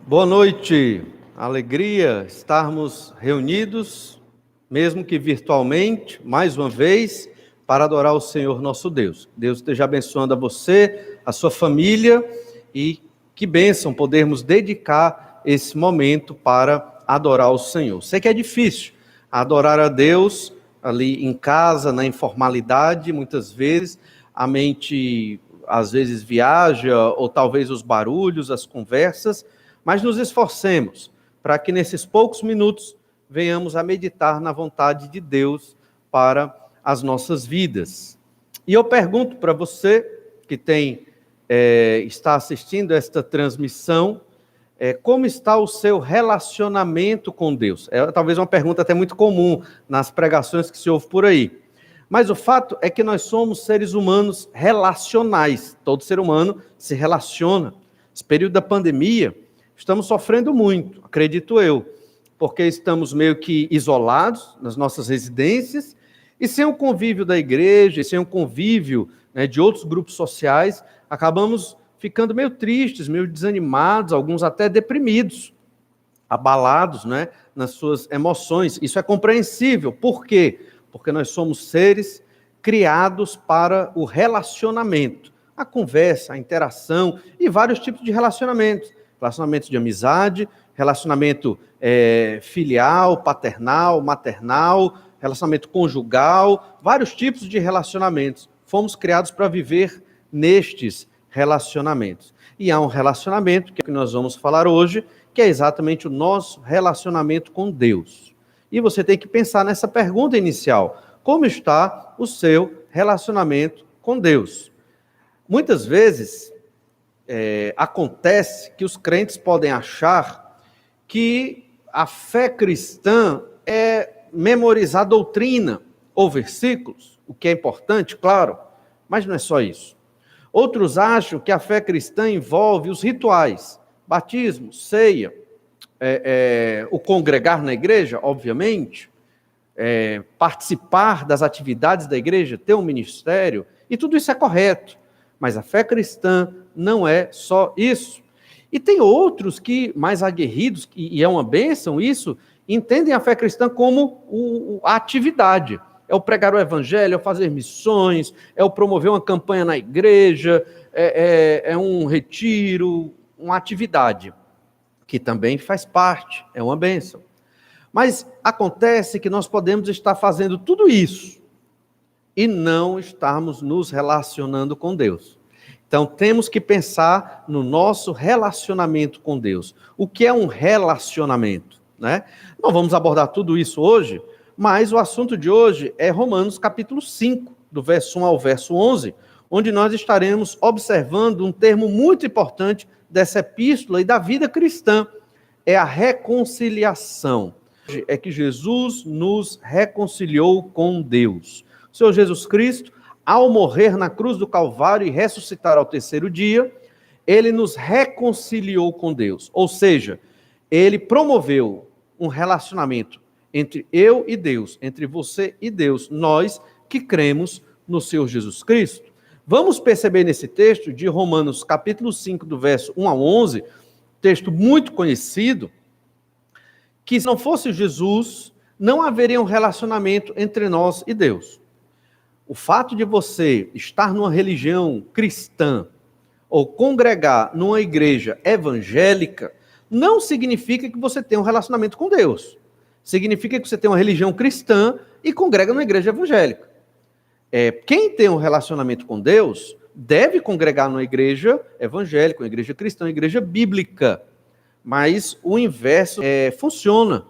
Boa noite, alegria estarmos reunidos, mesmo que virtualmente, mais uma vez, para adorar o Senhor nosso Deus. Deus esteja abençoando a você, a sua família, e que bênção podermos dedicar esse momento para adorar o Senhor. Sei que é difícil adorar a Deus ali em casa, na informalidade, muitas vezes a mente às vezes viaja, ou talvez os barulhos, as conversas, mas nos esforcemos para que nesses poucos minutos venhamos a meditar na vontade de Deus para as nossas vidas. E eu pergunto para você que está assistindo esta transmissão, como está o seu relacionamento com Deus? É talvez uma pergunta até muito comum nas pregações que se ouve por aí. Mas o fato é que nós somos seres humanos relacionais. Todo ser humano se relaciona. Nesse período da pandemia, estamos sofrendo muito, acredito eu, porque estamos meio que isolados nas nossas residências e sem o convívio da igreja, e sem o convívio, de outros grupos sociais, acabamos ficando meio tristes, meio desanimados, alguns até deprimidos, abalados, nas suas emoções. Isso é compreensível. Por quê? Porque nós somos seres criados para o relacionamento, a conversa, a interação e vários tipos de relacionamentos. Relacionamento de amizade, relacionamento filial, paternal, maternal, relacionamento conjugal, vários tipos de relacionamentos. Fomos criados para viver nestes relacionamentos. E há um relacionamento, que é o que nós vamos falar hoje, que é exatamente o nosso relacionamento com Deus. E você tem que pensar nessa pergunta inicial: como está o seu relacionamento com Deus? Muitas vezes acontece que os crentes podem achar que a fé cristã é memorizar doutrina ou versículos, o que é importante, claro, mas não é só isso. Outros acham que a fé cristã envolve os rituais, batismo, ceia, o congregar na igreja, obviamente, participar das atividades da igreja, ter um ministério, e tudo isso é correto. Mas a fé cristã não é só isso. E tem outros que, mais aguerridos, e é uma bênção isso, entendem a fé cristã como a atividade. É o pregar o evangelho, é o fazer missões, é o promover uma campanha na igreja, é um retiro, uma atividade, que também faz parte, é uma bênção. Mas acontece que nós podemos estar fazendo tudo isso e não estarmos nos relacionando com Deus. Então, temos que pensar no nosso relacionamento com Deus. O que é um relacionamento? Não vamos abordar tudo isso hoje, mas o assunto de hoje é Romanos capítulo 5, do verso 1 ao verso 11, onde nós estaremos observando um termo muito importante dessa epístola e da vida cristã, é a reconciliação. É que Jesus nos reconciliou com Deus. O Senhor Jesus Cristo, ao morrer na cruz do Calvário e ressuscitar ao terceiro dia, ele nos reconciliou com Deus. Ou seja, ele promoveu um relacionamento entre eu e Deus, entre você e Deus, nós que cremos no Senhor Jesus Cristo. Vamos perceber nesse texto de Romanos capítulo 5, do verso 1 ao 11, texto muito conhecido, que se não fosse Jesus, não haveria um relacionamento entre nós e Deus. O fato de você estar numa religião cristã ou congregar numa igreja evangélica não significa que você tem um relacionamento com Deus. Significa que você tem uma religião cristã e congrega numa igreja evangélica. Quem tem um relacionamento com Deus deve congregar numa igreja evangélica, uma igreja cristã, uma igreja bíblica. Mas o inverso funciona.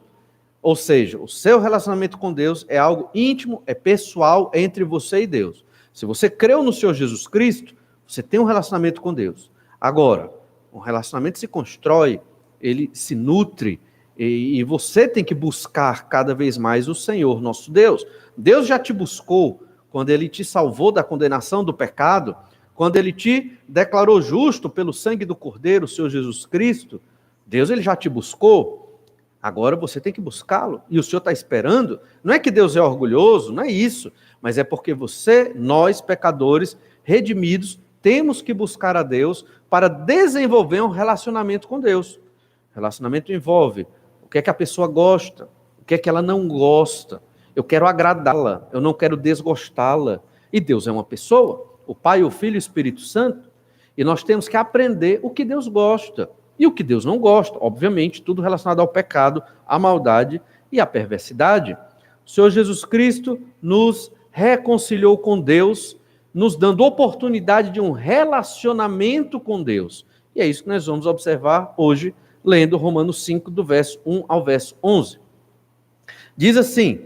Ou seja, o seu relacionamento com Deus é algo íntimo, é pessoal, é entre você e Deus. Se você creu no Senhor Jesus Cristo, você tem um relacionamento com Deus. Agora, um relacionamento se constrói, ele se nutre, e você tem que buscar cada vez mais o Senhor, nosso Deus. Deus já te buscou quando Ele te salvou da condenação do pecado, quando Ele te declarou justo pelo sangue do Cordeiro, o Senhor Jesus Cristo. Deus, Ele já te buscou, agora você tem que buscá-lo, e o Senhor está esperando. Não é que Deus é orgulhoso, não é isso, mas é porque você, nós, pecadores, redimidos, temos que buscar a Deus para desenvolver um relacionamento com Deus. Relacionamento envolve o que é que a pessoa gosta, o que é que ela não gosta. Eu quero agradá-la, eu não quero desgostá-la. E Deus é uma pessoa, o Pai, o Filho e o Espírito Santo, e nós temos que aprender o que Deus gosta e o que Deus não gosta. Obviamente, tudo relacionado ao pecado, à maldade e à perversidade. O Senhor Jesus Cristo nos reconciliou com Deus, nos dando oportunidade de um relacionamento com Deus. E é isso que nós vamos observar hoje, lendo Romanos 5, do verso 1 ao verso 11. Diz assim: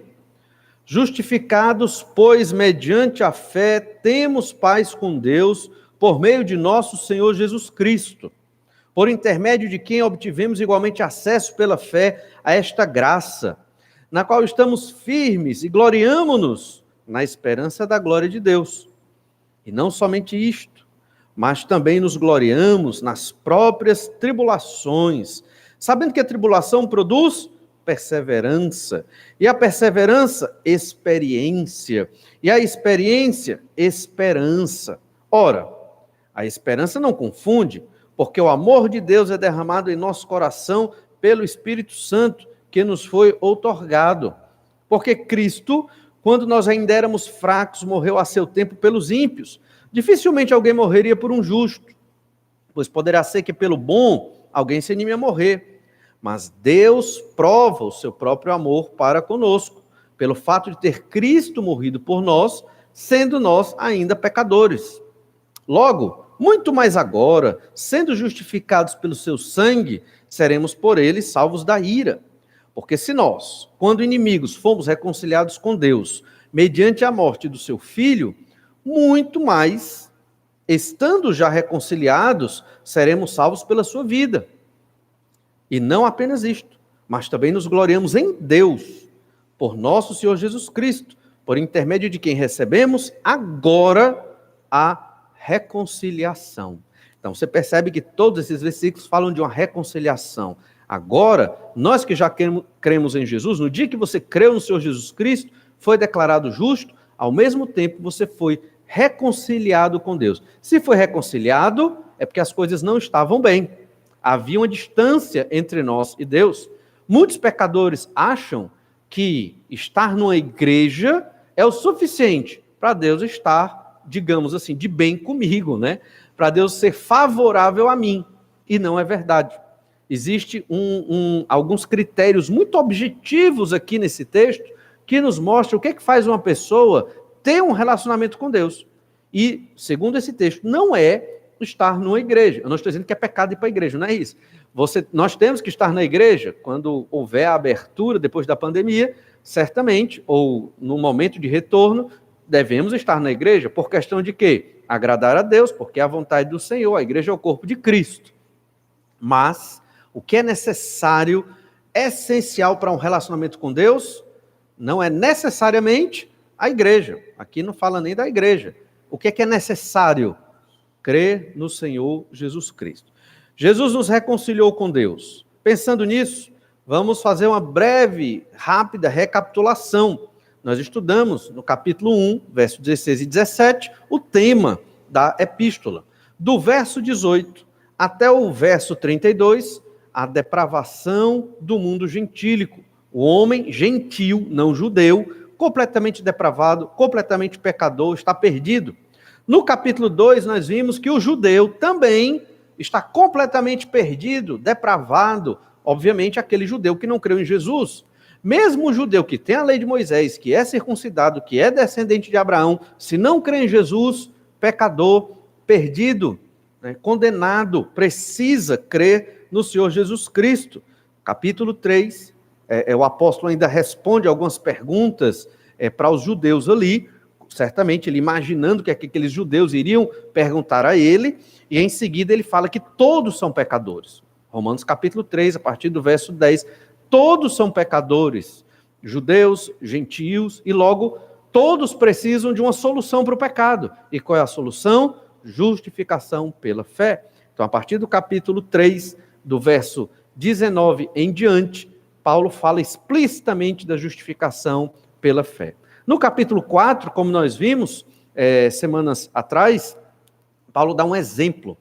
justificados, pois, mediante a fé, temos paz com Deus, por meio de nosso Senhor Jesus Cristo, por intermédio de quem obtivemos igualmente acesso pela fé a esta graça, na qual estamos firmes e gloriamo-nos na esperança da glória de Deus. E não somente isto, mas também nos gloriamos nas próprias tribulações, sabendo que a tribulação produz perseverança, e a perseverança, experiência, e a experiência, esperança. Ora, a esperança não confunde, porque o amor de Deus é derramado em nosso coração pelo Espírito Santo, que nos foi outorgado. Porque Cristo, quando nós ainda éramos fracos, morreu a seu tempo pelos ímpios. Dificilmente alguém morreria por um justo, pois poderá ser que pelo bom alguém se anime a morrer. Mas Deus prova o seu próprio amor para conosco, pelo fato de ter Cristo morrido por nós, sendo nós ainda pecadores. Logo, muito mais agora, sendo justificados pelo seu sangue, seremos por ele salvos da ira. Porque se nós, quando inimigos, fomos reconciliados com Deus, mediante a morte do seu Filho, muito mais, estando já reconciliados, seremos salvos pela sua vida. E não apenas isto, mas também nos gloriamos em Deus, por nosso Senhor Jesus Cristo, por intermédio de quem recebemos agora a reconciliação. Então você percebe que todos esses versículos falam de uma reconciliação. Agora, nós que já cremos em Jesus, no dia que você creu no Senhor Jesus Cristo, foi declarado justo, ao mesmo tempo você foi reconciliado com Deus. Se foi reconciliado, é porque as coisas não estavam bem. Havia uma distância entre nós e Deus. Muitos pecadores acham que estar numa igreja é o suficiente para Deus estar, digamos assim, de bem comigo, né? Para Deus ser favorável a mim. E não é verdade. Existem alguns critérios muito objetivos aqui nesse texto que nos mostram o que é que faz uma pessoa ter um relacionamento com Deus. E, segundo esse texto, não é estar numa igreja. Eu não estou dizendo que é pecado ir para a igreja, não é isso. Nós temos que estar na igreja quando houver a abertura depois da pandemia, certamente, ou no momento de retorno, devemos estar na igreja por questão de quê? Agradar a Deus, porque é a vontade do Senhor, a igreja é o corpo de Cristo. Mas o que é necessário, essencial para um relacionamento com Deus, não é necessariamente a igreja. Aqui não fala nem da igreja. O que é necessário? Crer no Senhor Jesus Cristo. Jesus nos reconciliou com Deus. Pensando nisso, vamos fazer uma breve, rápida recapitulação. Nós estudamos no capítulo 1, verso 16 e 17, o tema da epístola. Do verso 18 até o verso 32, a depravação do mundo gentílico. O homem gentil, não judeu, completamente depravado, completamente pecador, está perdido. No capítulo 2, nós vimos que o judeu também está completamente perdido, depravado. Obviamente, aquele judeu que não creu em Jesus. Mesmo o judeu que tem a lei de Moisés, que é circuncidado, que é descendente de Abraão, se não crê em Jesus, pecador, perdido, né, condenado, precisa crer no Senhor Jesus Cristo. Capítulo 3, o apóstolo ainda responde algumas perguntas para os judeus ali, certamente ele imaginando que aqueles judeus iriam perguntar a ele, e em seguida ele fala que todos são pecadores. Romanos capítulo 3, a partir do verso 10, todos são pecadores, judeus, gentios, e logo todos precisam de uma solução para o pecado. E qual é a solução? Justificação pela fé. Então, a partir do capítulo 3, do verso 19 em diante, Paulo fala explicitamente da justificação pela fé. No capítulo 4, como nós vimos semanas atrás, Paulo dá um exemplo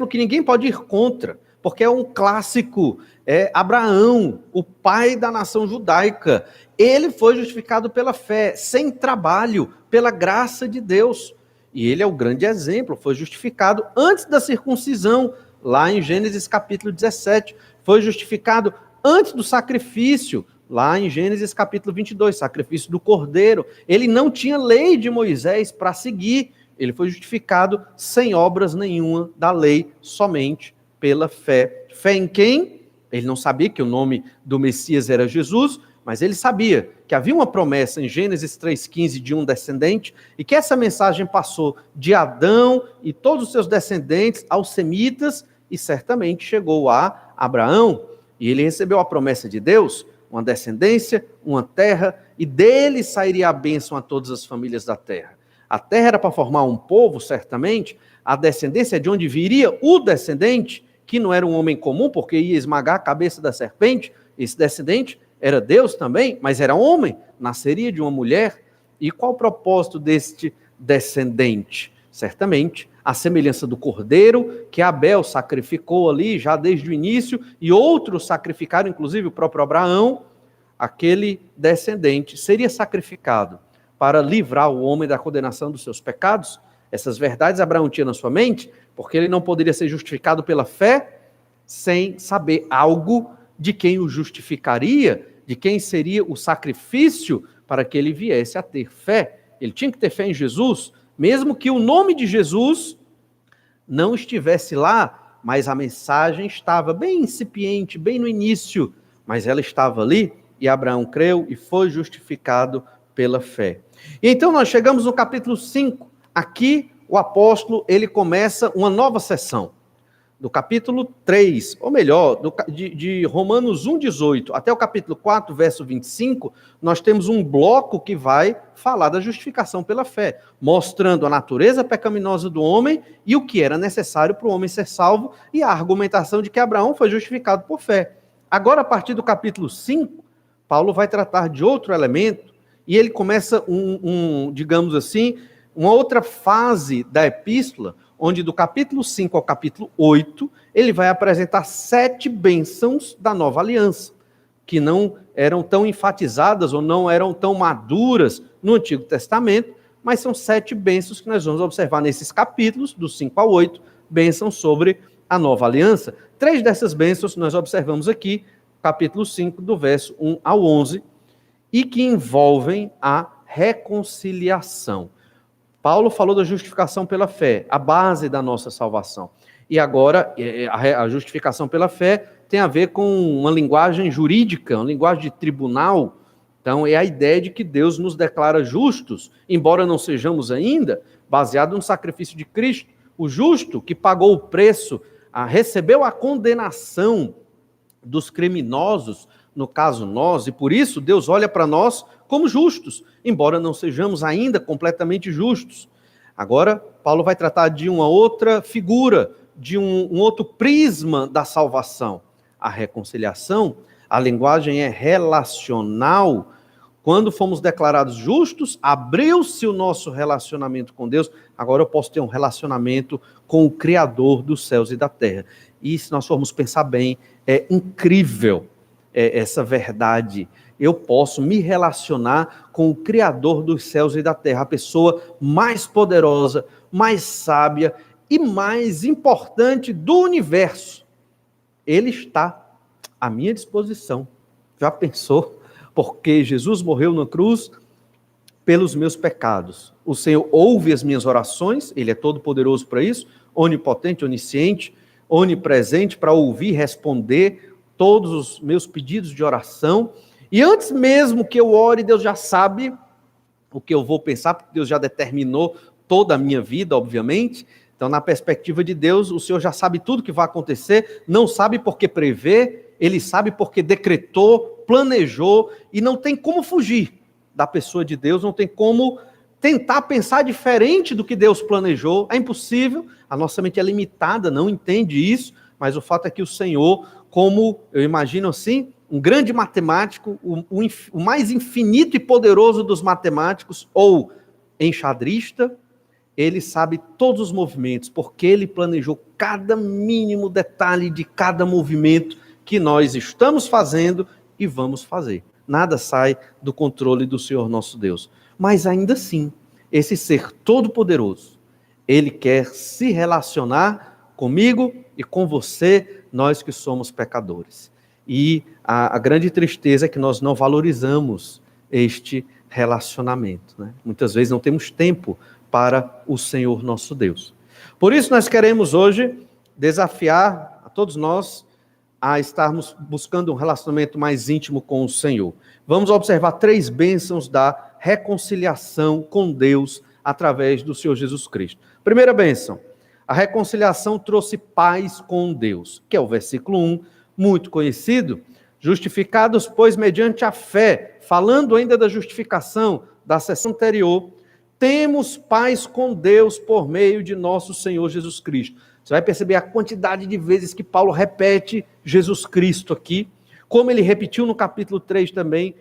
que ninguém pode ir contra, porque é um clássico, é Abraão, o pai da nação judaica. Ele foi justificado pela fé, sem trabalho, pela graça de Deus. E ele é o grande exemplo, foi justificado antes da circuncisão, lá em Gênesis capítulo 17. Foi justificado antes do sacrifício, lá em Gênesis capítulo 22, sacrifício do cordeiro. Ele não tinha lei de Moisés para seguir, ele foi justificado sem obras nenhuma da lei, somente pela fé. Fé em quem? Ele não sabia que o nome do Messias era Jesus, mas ele sabia que havia uma promessa em Gênesis 3,15 de um descendente, e que essa mensagem passou de Adão e todos os seus descendentes aos semitas, e certamente chegou a Abraão, e ele recebeu a promessa de Deus, uma descendência, uma terra, e dele sairia a bênção a todas as famílias da terra. A terra era para formar um povo, certamente, a descendência é de onde viria o descendente, que não era um homem comum, porque ia esmagar a cabeça da serpente. Esse descendente era Deus também, mas era homem, nasceria de uma mulher. E qual o propósito deste descendente? Certamente, a semelhança do cordeiro, que Abel sacrificou ali já desde o início, e outros sacrificaram, inclusive o próprio Abraão, aquele descendente seria sacrificado para livrar o homem da condenação dos seus pecados. Essas verdades Abraão tinha na sua mente, porque ele não poderia ser justificado pela fé sem saber algo de quem o justificaria, de quem seria o sacrifício para que ele viesse a ter fé. Ele tinha que ter fé em Jesus, mesmo que o nome de Jesus não estivesse lá, mas a mensagem estava bem incipiente, bem no início, mas ela estava ali, e Abraão creu e foi justificado pela fé. E então nós chegamos no capítulo 5, aqui o apóstolo, ele começa uma nova sessão, do capítulo 3, ou melhor, de Romanos 1,18 até o capítulo 4, verso 25, nós temos um bloco que vai falar da justificação pela fé, mostrando a natureza pecaminosa do homem e o que era necessário para o homem ser salvo, e a argumentação de que Abraão foi justificado por fé. Agora, a partir do capítulo 5, Paulo vai tratar de outro elemento, e ele começa digamos assim, uma outra fase da epístola, onde do capítulo 5 ao capítulo 8, ele vai apresentar 7 bênçãos da nova aliança, que não eram tão enfatizadas ou não eram tão maduras no Antigo Testamento, mas são 7 bênçãos que nós vamos observar nesses capítulos, do 5 ao 8, bênçãos sobre a nova aliança. 3 dessas bênçãos nós observamos aqui, capítulo 5, do verso 1 ao 11, e que envolvem a reconciliação. Paulo falou da justificação pela fé, a base da nossa salvação. E agora, a justificação pela fé tem a ver com uma linguagem jurídica, uma linguagem de tribunal. Então, é a ideia de que Deus nos declara justos, embora não sejamos ainda, baseado no sacrifício de Cristo. O justo que pagou o preço, recebeu a condenação dos criminosos, no caso nós, e por isso Deus olha para nós como justos, embora não sejamos ainda completamente justos. Agora, Paulo vai tratar de uma outra figura, de um outro prisma da salvação. A reconciliação, a linguagem é relacional. Quando fomos declarados justos, abriu-se o nosso relacionamento com Deus. Agora eu posso ter um relacionamento com o Criador dos céus e da terra. E se nós formos pensar bem, é incrível essa verdade. Eu posso me relacionar com o Criador dos céus e da terra, a pessoa mais poderosa, mais sábia e mais importante do universo. Ele está à minha disposição. Já pensou? Porque Jesus morreu na cruz pelos meus pecados. O Senhor ouve as minhas orações, Ele é todo poderoso para isso, onipotente, onisciente, onipresente para ouvir e responder todos os meus pedidos de oração. E antes mesmo que eu ore, Deus já sabe o que eu vou pensar, porque Deus já determinou toda a minha vida, obviamente. Então, na perspectiva de Deus, o Senhor já sabe tudo que vai acontecer, não sabe porque prevê, Ele sabe porque decretou, planejou, e não tem como fugir da pessoa de Deus, não tem como tentar pensar diferente do que Deus planejou, é impossível, a nossa mente é limitada, não entende isso, mas o fato é que o Senhor, como eu imagino assim, um grande matemático, o mais infinito e poderoso dos matemáticos, ou enxadrista, Ele sabe todos os movimentos, porque Ele planejou cada mínimo detalhe de cada movimento que nós estamos fazendo e vamos fazer. Nada sai do controle do Senhor nosso Deus. Mas ainda assim, esse ser todo-poderoso, Ele quer se relacionar comigo e com você, nós que somos pecadores. E a grande tristeza é que nós não valorizamos este relacionamento, né? Muitas vezes não temos tempo para o Senhor nosso Deus. Por isso nós queremos hoje desafiar a todos nós a estarmos buscando um relacionamento mais íntimo com o Senhor. Vamos observar 3 bênçãos da reconciliação com Deus através do Senhor Jesus Cristo. Primeira bênção, a reconciliação trouxe paz com Deus, que é o versículo 1, muito conhecido. Justificados, pois, mediante a fé, falando ainda da justificação da sessão anterior, temos paz com Deus por meio de nosso Senhor Jesus Cristo. Você vai perceber a quantidade de vezes que Paulo repete Jesus Cristo aqui, como ele repetiu no capítulo 3 também,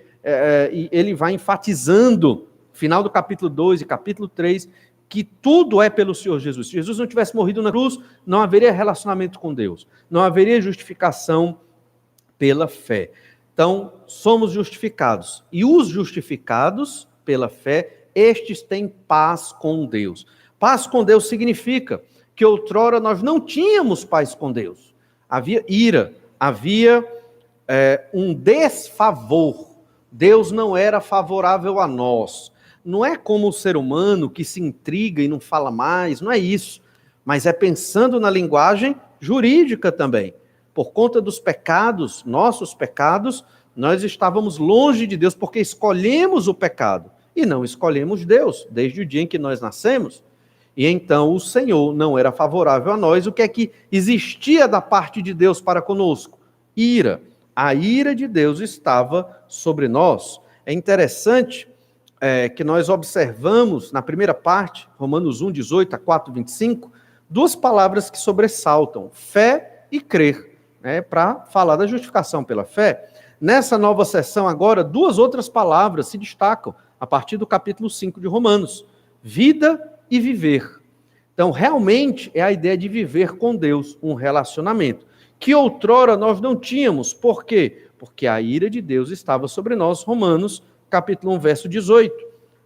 e ele vai enfatizando, final do capítulo 2 e capítulo 3, que tudo é pelo Senhor Jesus. Se Jesus não tivesse morrido na cruz, não haveria relacionamento com Deus, não haveria justificação pela fé. Então, somos justificados, e os justificados pela fé, estes têm paz com Deus. Paz com Deus significa que outrora nós não tínhamos paz com Deus. Havia ira, havia um desfavor. Deus não era favorável a nós. Não é como o ser humano que se intriga e não fala mais, não é isso. Mas é pensando na linguagem jurídica também. Por conta dos pecados, nossos pecados, nós estávamos longe de Deus porque escolhemos o pecado. E não escolhemos Deus, desde o dia em que nós nascemos. E então o Senhor não era favorável a nós. O que é que existia da parte de Deus para conosco? Ira. A ira de Deus estava sobre nós. É interessante que nós observamos na primeira parte, Romanos 1, 18 a 4, 25, 2 palavras que sobressaltam, fé e crer, para falar da justificação pela fé. Nessa nova sessão agora, 2 outras palavras se destacam, a partir do capítulo 5 de Romanos, vida e viver. Então, realmente é a ideia de viver com Deus, um relacionamento, que outrora nós não tínhamos. Por quê? Porque a ira de Deus estava sobre nós, Romanos, capítulo 1, verso 18.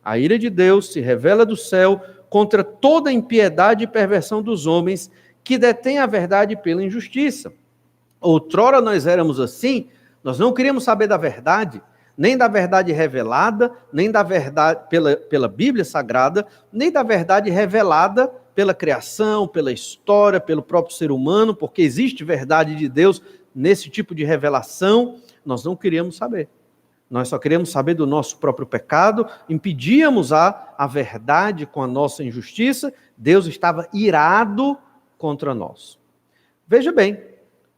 A ira de Deus se revela do céu contra toda a impiedade e perversão dos homens que detêm a verdade pela injustiça. Outrora nós éramos assim, nós não queríamos saber da verdade, nem da verdade revelada, nem da verdade pela Bíblia Sagrada, nem da verdade revelada pela criação, pela história, pelo próprio ser humano, porque existe verdade de Deus nesse tipo de revelação, nós não queríamos saber. Nós só queríamos saber do nosso próprio pecado, impedíamos a verdade com a nossa injustiça, Deus estava irado contra nós. Veja bem,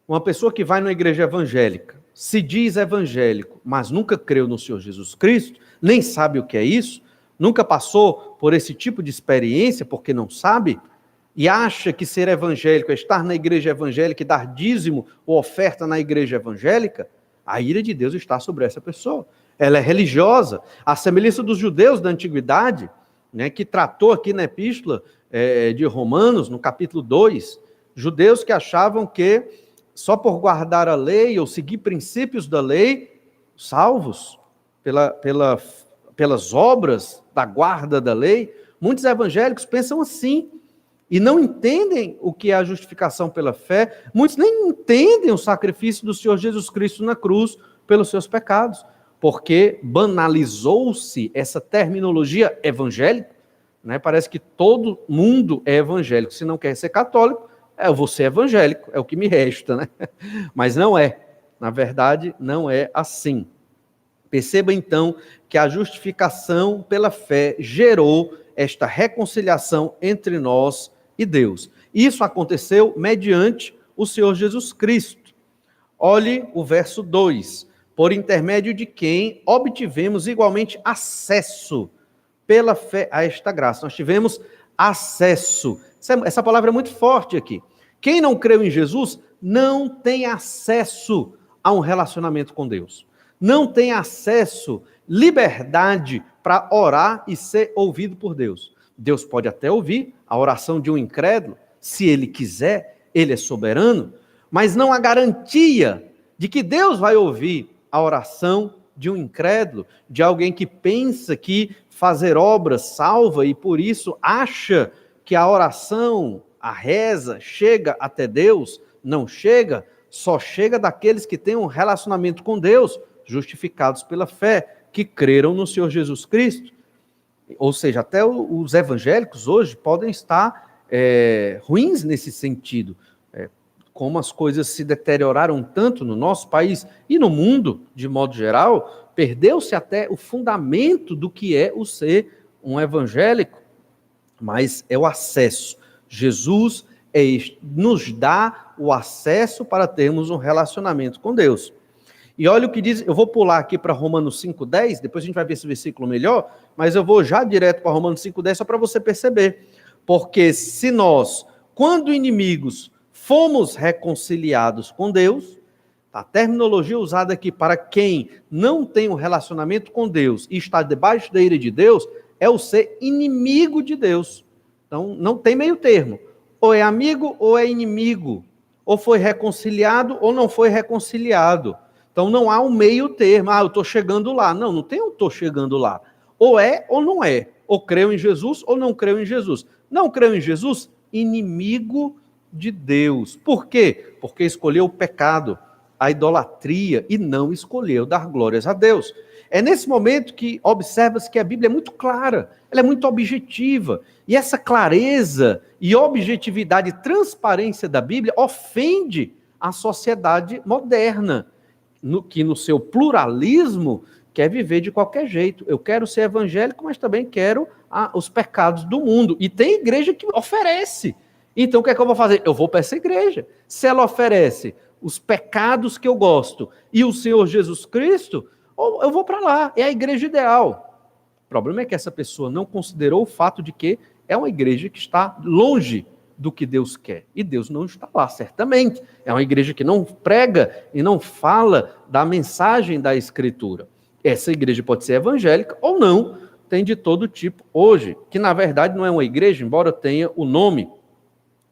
uma pessoa que vai numa igreja evangélica, se diz evangélico, mas nunca creu no Senhor Jesus Cristo, nem sabe o que é isso, nunca passou por esse tipo de experiência, porque não sabe, e acha que ser evangélico é estar na igreja evangélica e dar dízimo ou oferta na igreja evangélica, a ira de Deus está sobre essa pessoa. Ela é religiosa, à semelhança dos judeus da antiguidade, que tratou aqui na epístola de Romanos, no capítulo 2, judeus que achavam que só por guardar a lei ou seguir princípios da lei, salvos pelas obras da guarda da lei. Muitos evangélicos pensam assim e não entendem o que é a justificação pela fé. Muitos nem entendem o sacrifício do Senhor Jesus Cristo na cruz pelos seus pecados, porque banalizou-se essa terminologia evangélica, Parece que todo mundo é evangélico. Se não quer ser católico, eu vou ser evangélico, é o que me resta, Mas não é. Na verdade, não é assim. Perceba, então, que a justificação pela fé gerou esta reconciliação entre nós e Deus. Isso aconteceu mediante o Senhor Jesus Cristo. Olhe o verso 2. Por intermédio de quem obtivemos igualmente acesso pela fé a esta graça. Nós tivemos acesso. Essa palavra é muito forte aqui. Quem não creu em Jesus não tem acesso a um relacionamento com Deus. Não tem acesso, liberdade para orar e ser ouvido por Deus. Deus pode até ouvir a oração de um incrédulo, se ele quiser, ele é soberano, mas não há garantia de que Deus vai ouvir a oração de um incrédulo, de alguém que pensa que fazer obras salva e por isso acha que a oração, a reza, chega até Deus. Não chega, só chega daqueles que têm um relacionamento com Deus, justificados pela fé, que creram no Senhor Jesus Cristo. Ou seja, até os evangélicos hoje podem estar ruins nesse sentido. Como as coisas se deterioraram tanto no nosso país e no mundo, de modo geral, perdeu-se até o fundamento do que é o ser um evangélico. Mas é o acesso. Jesus nos dá o acesso para termos um relacionamento com Deus. E olha o que diz, eu vou pular aqui para Romanos 5,10, depois a gente vai ver esse versículo melhor, mas eu vou já direto para Romanos 5,10 só para você perceber. Porque se nós, quando inimigos, fomos reconciliados com Deus, a terminologia usada aqui para quem não tem um relacionamento com Deus e está debaixo da ira de Deus, é o ser inimigo de Deus. Então, não tem meio termo. Ou é amigo ou é inimigo. Ou foi reconciliado ou não foi reconciliado. Então, não há um meio termo. Eu estou chegando lá. Não tem eu estou chegando lá. Ou é ou não é. Ou creu em Jesus ou não creu em Jesus. Não creu em Jesus? Inimigo de Deus. Por quê? Porque escolheu o pecado, a idolatria, e não escolheu dar glórias a Deus. É nesse momento que observa-se que a Bíblia é muito clara, ela é muito objetiva, e essa clareza e objetividade e transparência da Bíblia ofende a sociedade moderna, que no seu pluralismo quer viver de qualquer jeito. Eu quero ser evangélico, mas também quero os pecados do mundo. E tem igreja que oferece. Então, o que é que eu vou fazer? Eu vou para essa igreja. Se ela oferece os pecados que eu gosto e o Senhor Jesus Cristo, eu vou para lá. É a igreja ideal. O problema é que essa pessoa não considerou o fato de que é uma igreja que está longe do que Deus quer. E Deus não está lá, certamente. É uma igreja que não prega e não fala da mensagem da Escritura. Essa igreja pode ser evangélica ou não, tem de todo tipo hoje, que na verdade não é uma igreja, embora tenha o nome.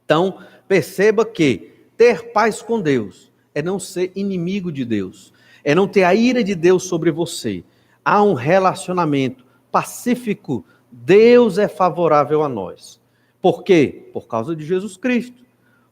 Então, perceba que ter paz com Deus é não ser inimigo de Deus, é não ter a ira de Deus sobre você. Há um relacionamento pacífico, Deus é favorável a nós. Por quê? Por causa de Jesus Cristo.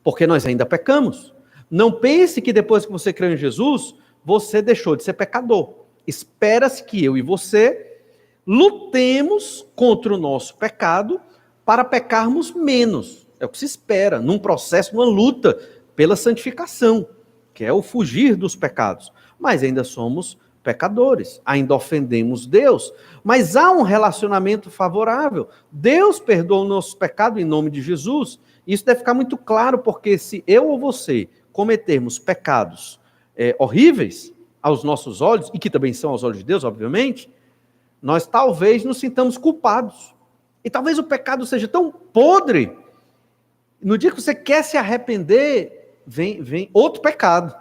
Porque nós ainda pecamos. Não pense que depois que você creu em Jesus, você deixou de ser pecador. Espera-se que eu e você lutemos contra o nosso pecado para pecarmos menos. É o que se espera, num processo, numa luta pela santificação, que é o fugir dos pecados. Mas ainda somos pecadores, ainda ofendemos Deus, mas há um relacionamento favorável. Deus perdoa o nosso pecado em nome de Jesus. Isso deve ficar muito claro, porque se eu ou você cometermos pecados horríveis aos nossos olhos, e que também são aos olhos de Deus, obviamente, nós talvez nos sintamos culpados. E talvez o pecado seja tão podre, no dia que você quer se arrepender, vem outro pecado.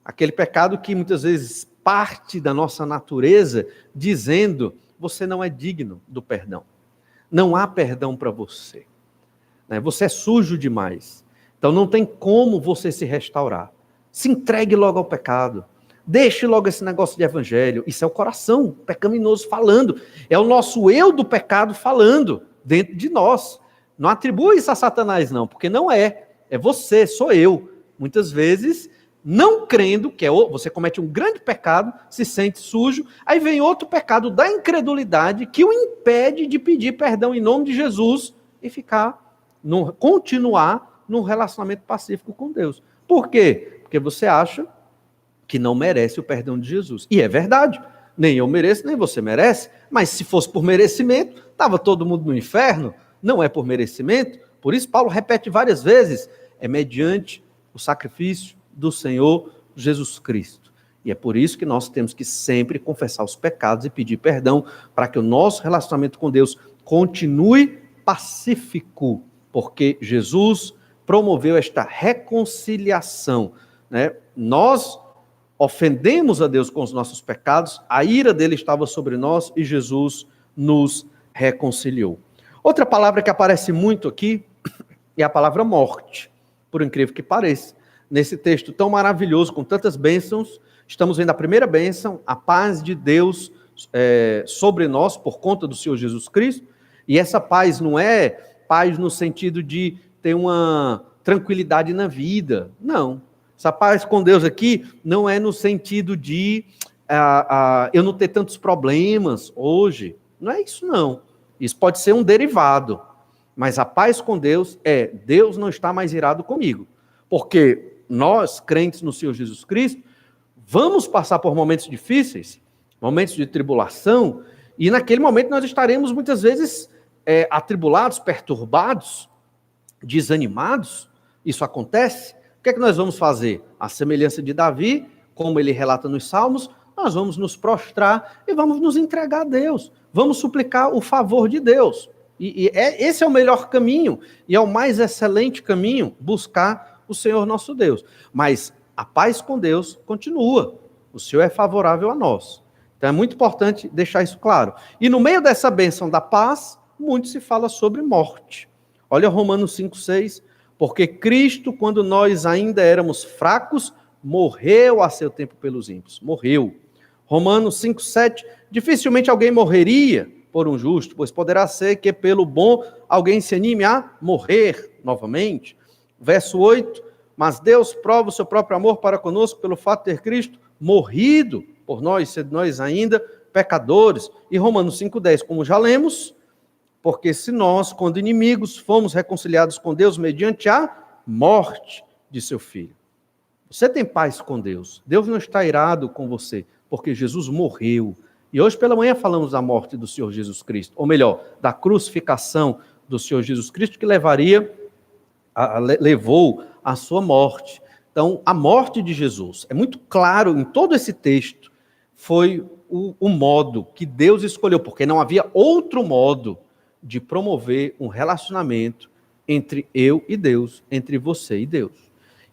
Aquele pecado que muitas vezes parte da nossa natureza, dizendo, você não é digno do perdão. Não há perdão para você. Você é sujo demais. Então não tem como você se restaurar. Se entregue logo ao pecado. Deixe logo esse negócio de evangelho. Isso é o coração pecaminoso falando. É o nosso eu do pecado falando dentro de nós. Não atribua isso a Satanás, não, porque não é. É você, sou eu. Muitas vezes, não crendo, que você comete um grande pecado, se sente sujo, aí vem outro pecado da incredulidade que o impede de pedir perdão em nome de Jesus e continuar num relacionamento pacífico com Deus. Por quê? Porque você acha que não merece o perdão de Jesus. E é verdade. Nem eu mereço, nem você merece. Mas se fosse por merecimento, estava todo mundo no inferno. Não é por merecimento. Por isso Paulo repete várias vezes. É mediante o sacrifício do Senhor Jesus Cristo. E é por isso que nós temos que sempre confessar os pecados e pedir perdão para que o nosso relacionamento com Deus continue pacífico. Porque Jesus promoveu esta reconciliação. Nós ofendemos a Deus com os nossos pecados, a ira dele estava sobre nós e Jesus nos reconciliou. Outra palavra que aparece muito aqui é a palavra morte, por incrível que pareça. Nesse texto tão maravilhoso, com tantas bênçãos, estamos vendo a primeira bênção, a paz de Deus sobre nós, por conta do Senhor Jesus Cristo. E essa paz não é paz no sentido de ter uma tranquilidade na vida. Não. Essa paz com Deus aqui não é no sentido de eu não ter tantos problemas hoje. Não é isso, não. Isso pode ser um derivado. Mas a paz com Deus Deus não está mais irado comigo. Porque nós, crentes no Senhor Jesus Cristo, vamos passar por momentos difíceis, momentos de tribulação, e naquele momento nós estaremos muitas vezes atribulados, perturbados, desanimados. Isso acontece. O que é que nós vamos fazer? A semelhança de Davi, como ele relata nos Salmos, nós vamos nos prostrar e vamos nos entregar a Deus. Vamos suplicar o favor de Deus. Esse é o melhor caminho e é o mais excelente caminho, buscar o Senhor nosso Deus. Mas a paz com Deus continua. O Senhor é favorável a nós. Então é muito importante deixar isso claro. E no meio dessa bênção da paz, muito se fala sobre morte. Olha Romanos 5,6. Porque Cristo, quando nós ainda éramos fracos, morreu a seu tempo pelos ímpios. Morreu. Romanos 5,7. Dificilmente alguém morreria por um justo, pois poderá ser que pelo bom alguém se anime a morrer novamente. Verso 8. Mas Deus prova o seu próprio amor para conosco pelo fato de ter Cristo morrido por nós, sendo nós ainda pecadores. E Romanos 5,10, como já lemos, porque se nós, quando inimigos, fomos reconciliados com Deus mediante a morte de seu Filho. Você tem paz com Deus. Deus não está irado com você, porque Jesus morreu. E hoje pela manhã falamos da morte do Senhor Jesus Cristo, ou melhor, da crucificação do Senhor Jesus Cristo, que levou à sua morte. Então, a morte de Jesus, é muito claro em todo esse texto, foi o modo que Deus escolheu, porque não havia outro modo de promover um relacionamento entre eu e Deus, entre você e Deus.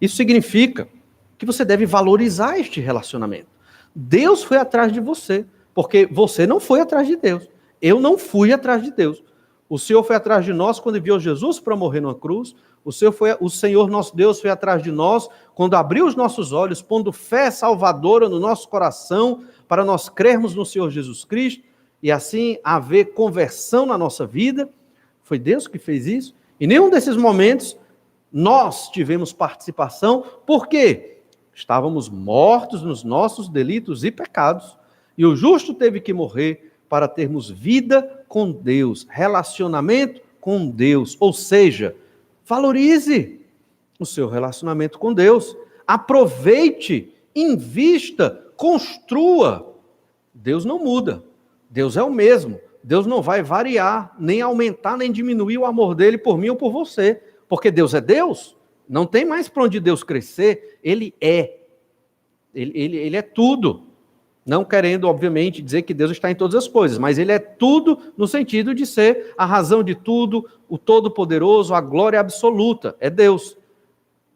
Isso significa que você deve valorizar este relacionamento. Deus foi atrás de você, porque você não foi atrás de Deus. Eu não fui atrás de Deus. O Senhor foi atrás de nós quando enviou Jesus para morrer numa cruz. O Senhor nosso Deus foi atrás de nós quando abriu os nossos olhos, pondo fé salvadora no nosso coração, para nós crermos no Senhor Jesus Cristo, e assim haver conversão na nossa vida. Foi Deus que fez isso. Em nenhum desses momentos nós tivemos participação, porque estávamos mortos nos nossos delitos e pecados, e o justo teve que morrer para termos vida com Deus, relacionamento com Deus. Ou seja, valorize o seu relacionamento com Deus, aproveite, invista, construa. Deus não muda. Deus é o mesmo. Deus não vai variar, nem aumentar, nem diminuir o amor dele por mim ou por você. Porque Deus é Deus. Não tem mais para onde Deus crescer. Ele é. Ele é tudo. Não querendo, obviamente, dizer que Deus está em todas as coisas. Mas ele é tudo no sentido de ser a razão de tudo, o Todo-Poderoso, a glória absoluta. É Deus.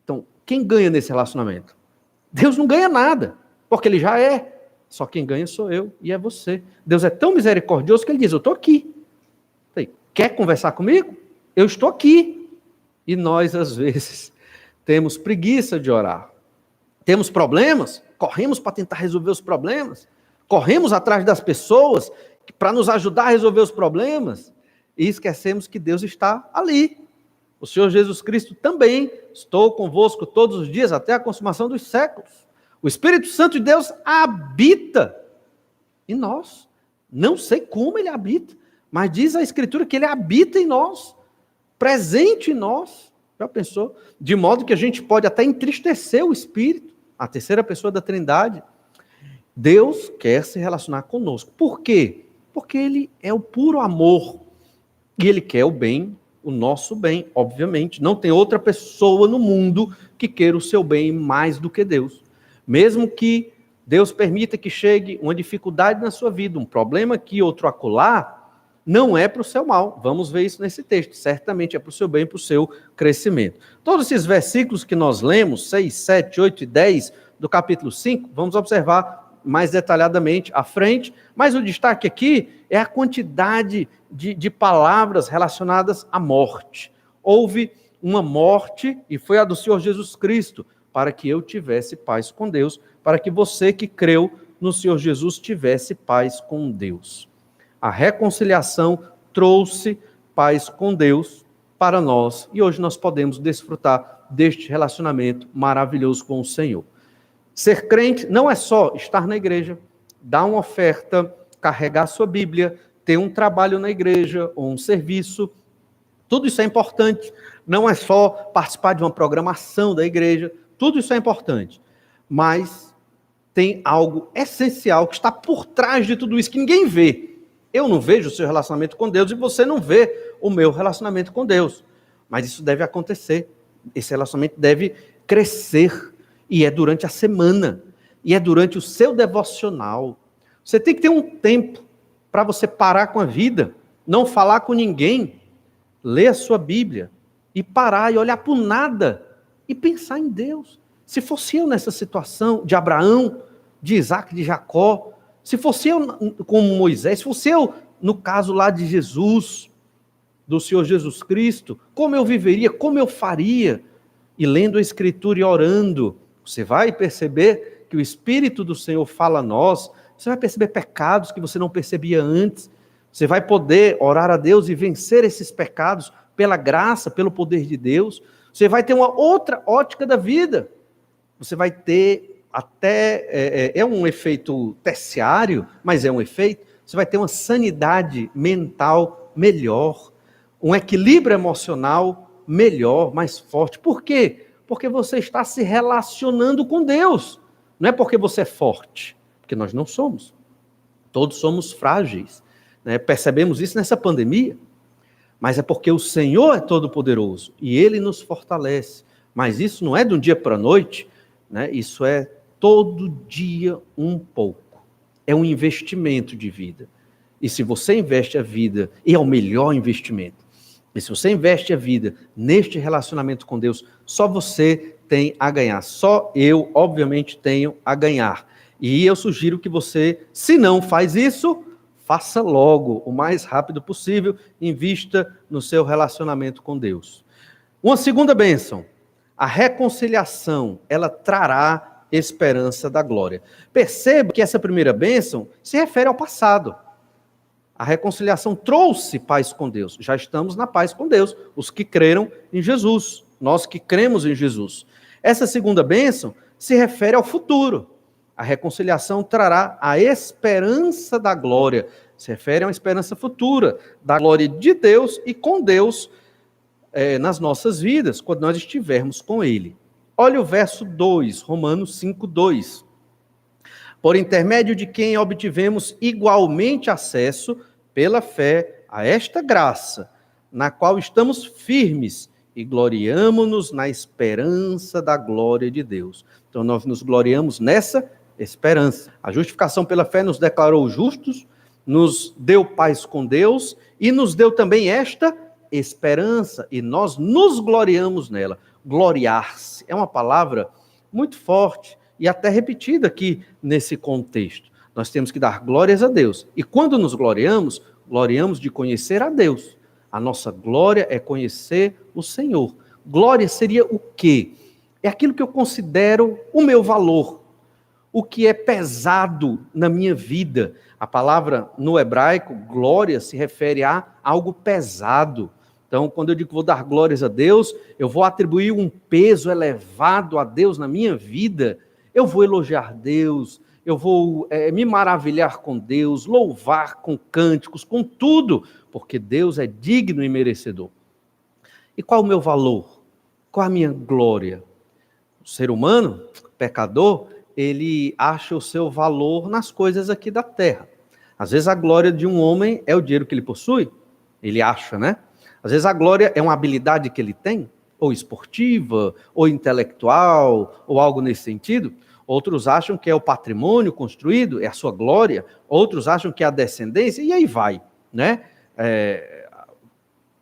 Então, quem ganha nesse relacionamento? Deus não ganha nada. Porque ele já é. Só quem ganha sou eu e é você. Deus é tão misericordioso que ele diz, eu estou aqui. Quer conversar comigo? Eu estou aqui. E nós, às vezes, temos preguiça de orar. Temos problemas, corremos para tentar resolver os problemas. Corremos atrás das pessoas para nos ajudar a resolver os problemas. E esquecemos que Deus está ali. O Senhor Jesus Cristo também. Estou convosco todos os dias até a consumação dos séculos. O Espírito Santo de Deus habita em nós. Não sei como ele habita, mas diz a Escritura que ele habita em nós, presente em nós. Já pensou? De modo que a gente pode até entristecer o Espírito, a terceira pessoa da Trindade. Deus quer se relacionar conosco. Por quê? Porque ele é o puro amor. E ele quer o bem, o nosso bem, obviamente. Não tem outra pessoa no mundo que queira o seu bem mais do que Deus. Mesmo que Deus permita que chegue uma dificuldade na sua vida, um problema aqui, outro acolá, não é para o seu mal. Vamos ver isso nesse texto. Certamente é para o seu bem, para o seu crescimento. Todos esses versículos que nós lemos, 6, 7, 8 e 10 do capítulo 5, vamos observar mais detalhadamente à frente, mas o destaque aqui é a quantidade de palavras relacionadas à morte. Houve uma morte e foi a do Senhor Jesus Cristo, para que eu tivesse paz com Deus, para que você que creu no Senhor Jesus tivesse paz com Deus. A reconciliação trouxe paz com Deus para nós e hoje nós podemos desfrutar deste relacionamento maravilhoso com o Senhor. Ser crente não é só estar na igreja, dar uma oferta, carregar sua Bíblia, ter um trabalho na igreja ou um serviço. Tudo isso é importante. Não é só participar de uma programação da igreja. Tudo isso é importante. Mas tem algo essencial que está por trás de tudo isso, que ninguém vê. Eu não vejo o seu relacionamento com Deus e você não vê o meu relacionamento com Deus. Mas isso deve acontecer. Esse relacionamento deve crescer. E é durante a semana. E é durante o seu devocional. Você tem que ter um tempo para você parar com a vida, não falar com ninguém, ler a sua Bíblia e parar e olhar para o nada e pensar em Deus. Se fosse eu nessa situação de Abraão, de Isaac, de Jacó, se fosse eu como Moisés, se fosse eu no caso lá de Jesus, do Senhor Jesus Cristo, como eu viveria, como eu faria? E lendo a Escritura e orando, você vai perceber que o Espírito do Senhor fala a nós, você vai perceber pecados que você não percebia antes, você vai poder orar a Deus e vencer esses pecados pela graça, pelo poder de Deus, você vai ter uma outra ótica da vida, você vai ter até, é um efeito terciário, mas é um efeito, você vai ter uma sanidade mental melhor, um equilíbrio emocional melhor, mais forte. Por quê? Porque você está se relacionando com Deus. Não é porque você é forte, porque nós não somos. Todos somos frágeis. Né? Percebemos isso nessa pandemia. Mas é porque o Senhor é todo-poderoso e Ele nos fortalece. Mas isso não é de um dia para a noite, né? Isso é todo dia um pouco. É um investimento de vida. E se você investe a vida, e é o melhor investimento, e se você investe a vida neste relacionamento com Deus, só você tem a ganhar. Só eu, obviamente, tenho a ganhar. E eu sugiro que você, se não faz isso, faça logo, o mais rápido possível, invista no seu relacionamento com Deus. Uma segunda bênção, a reconciliação, ela trará esperança da glória. Perceba que essa primeira bênção se refere ao passado. A reconciliação trouxe paz com Deus. Já estamos na paz com Deus, os que creram em Jesus, nós que cremos em Jesus. Essa segunda bênção se refere ao futuro. A reconciliação trará a esperança da glória. Se refere a uma esperança futura, da glória de Deus e com Deus nas nossas vidas, quando nós estivermos com Ele. Olha o verso 2, Romanos 5, 2. Por intermédio de quem obtivemos igualmente acesso, pela fé, a esta graça, na qual estamos firmes e gloriamo-nos na esperança da glória de Deus. Então nós nos gloriamos nessa esperança. A justificação pela fé nos declarou justos, nos deu paz com Deus e nos deu também esta esperança, e nós nos gloriamos nela. Gloriar-se é uma palavra muito forte e até repetida aqui nesse contexto. Nós temos que dar glórias a Deus. E quando nos gloriamos, gloriamos de conhecer a Deus. A nossa glória é conhecer o Senhor. Glória seria o quê? É aquilo que eu considero o meu valor, o que é pesado na minha vida. A palavra no hebraico, glória, se refere a algo pesado. Então, quando eu digo que vou dar glórias a Deus, eu vou atribuir um peso elevado a Deus na minha vida. Eu vou elogiar Deus, eu vou me maravilhar com Deus, louvar com cânticos, com tudo, porque Deus é digno e merecedor. E qual o meu valor? Qual a minha glória? O ser humano, pecador, ele acha o seu valor nas coisas aqui da terra. Às vezes a glória de um homem é o dinheiro que ele possui, ele acha, né? Às vezes a glória é uma habilidade que ele tem, ou esportiva, ou intelectual, ou algo nesse sentido. Outros acham que é o patrimônio construído, é a sua glória. Outros acham que é a descendência, e aí vai, né?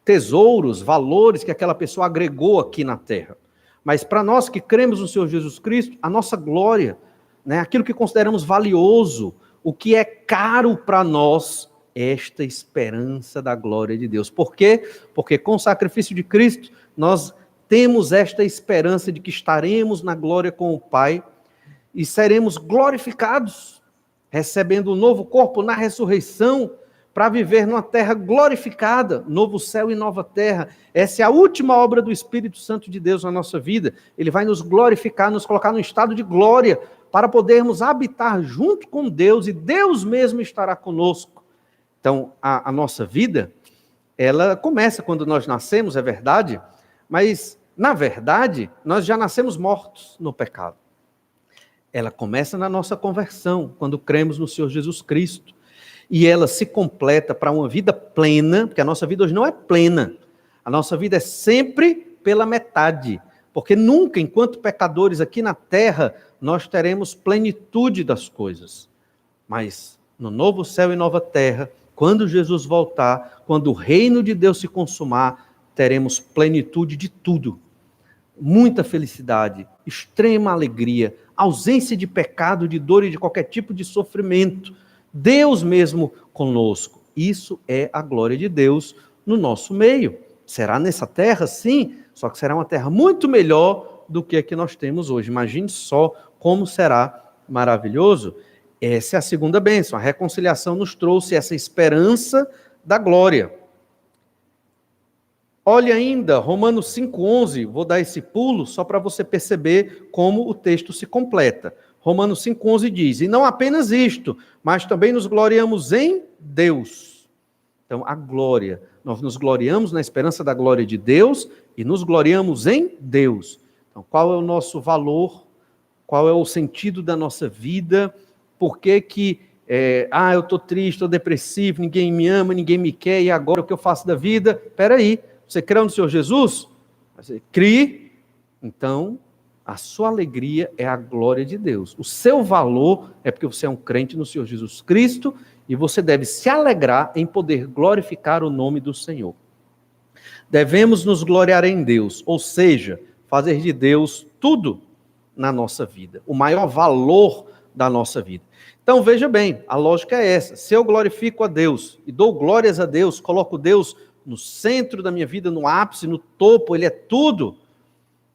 Tesouros, valores que aquela pessoa agregou aqui na terra. Mas para nós que cremos no Senhor Jesus Cristo, a nossa glória né? Aquilo que consideramos valioso, o que é caro para nós, esta esperança da glória de Deus. Por quê? Porque com o sacrifício de Cristo, nós temos esta esperança de que estaremos na glória com o Pai e seremos glorificados, recebendo um novo corpo na ressurreição, para viver numa terra glorificada, novo céu e nova terra. Essa é a última obra do Espírito Santo de Deus na nossa vida. Ele vai nos glorificar, nos colocar num estado de glória, para podermos habitar junto com Deus, e Deus mesmo estará conosco. Então, a nossa vida, ela começa quando nós nascemos, é verdade, mas, na verdade, nós já nascemos mortos no pecado. Ela começa na nossa conversão, quando cremos no Senhor Jesus Cristo. E ela se completa para uma vida plena, porque a nossa vida hoje não é plena. A nossa vida é sempre pela metade. Porque nunca, enquanto pecadores aqui na terra, nós teremos plenitude das coisas. Mas no novo céu e nova terra, quando Jesus voltar, quando o reino de Deus se consumar, teremos plenitude de tudo. Muita felicidade, extrema alegria, ausência de pecado, de dor e de qualquer tipo de sofrimento. Deus mesmo conosco. Isso é a glória de Deus no nosso meio. Será nessa terra? Sim, só que será uma terra muito melhor do que a que nós temos hoje. Imagine só como será maravilhoso. Essa é a segunda bênção. A reconciliação nos trouxe essa esperança da glória. Olhe ainda, Romanos 5,11, vou dar esse pulo só para você perceber como o texto se completa. Romanos 5,11 diz, e não apenas isto, mas também nos gloriamos em Deus. Então, a glória, nós nos gloriamos na esperança da glória de Deus e nos gloriamos em Deus. Então, qual é o nosso valor? Qual é o sentido da nossa vida? Por que que, eu estou triste, estou depressivo, ninguém me ama, ninguém me quer, e agora o que eu faço da vida? Espera aí, você crê no Senhor Jesus? Você crê, então a sua alegria é a glória de Deus. O seu valor é porque você é um crente no Senhor Jesus Cristo e você deve se alegrar em poder glorificar o nome do Senhor. Devemos nos gloriar em Deus, ou seja, fazer de Deus tudo na nossa vida, o maior valor da nossa vida. Então veja bem, a lógica é essa. Se eu glorifico a Deus e dou glórias a Deus, coloco Deus no centro da minha vida, no ápice, no topo, Ele é tudo.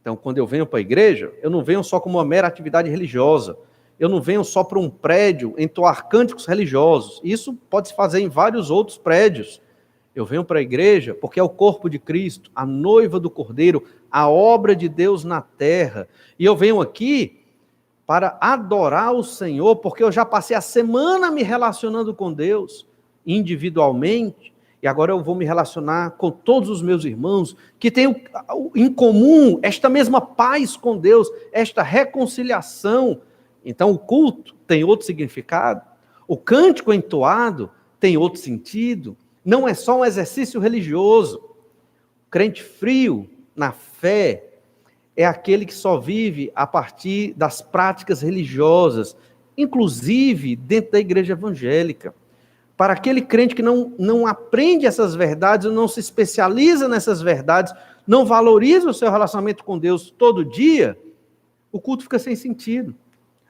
Então, quando eu venho para a igreja, eu não venho só como uma mera atividade religiosa. Eu não venho só para um prédio entoar cânticos religiosos. Isso pode se fazer em vários outros prédios. Eu venho para a igreja porque é o corpo de Cristo, a noiva do Cordeiro, a obra de Deus na terra. E eu venho aqui para adorar o Senhor, porque eu já passei a semana me relacionando com Deus, individualmente, e agora eu vou me relacionar com todos os meus irmãos, que têm em comum esta mesma paz com Deus, esta reconciliação. Então o culto tem outro significado, o cântico entoado tem outro sentido, não é só um exercício religioso. O crente frio na fé é aquele que só vive a partir das práticas religiosas, inclusive dentro da igreja evangélica. Para aquele crente que não aprende essas verdades, não se especializa nessas verdades, não valoriza o seu relacionamento com Deus todo dia, o culto fica sem sentido.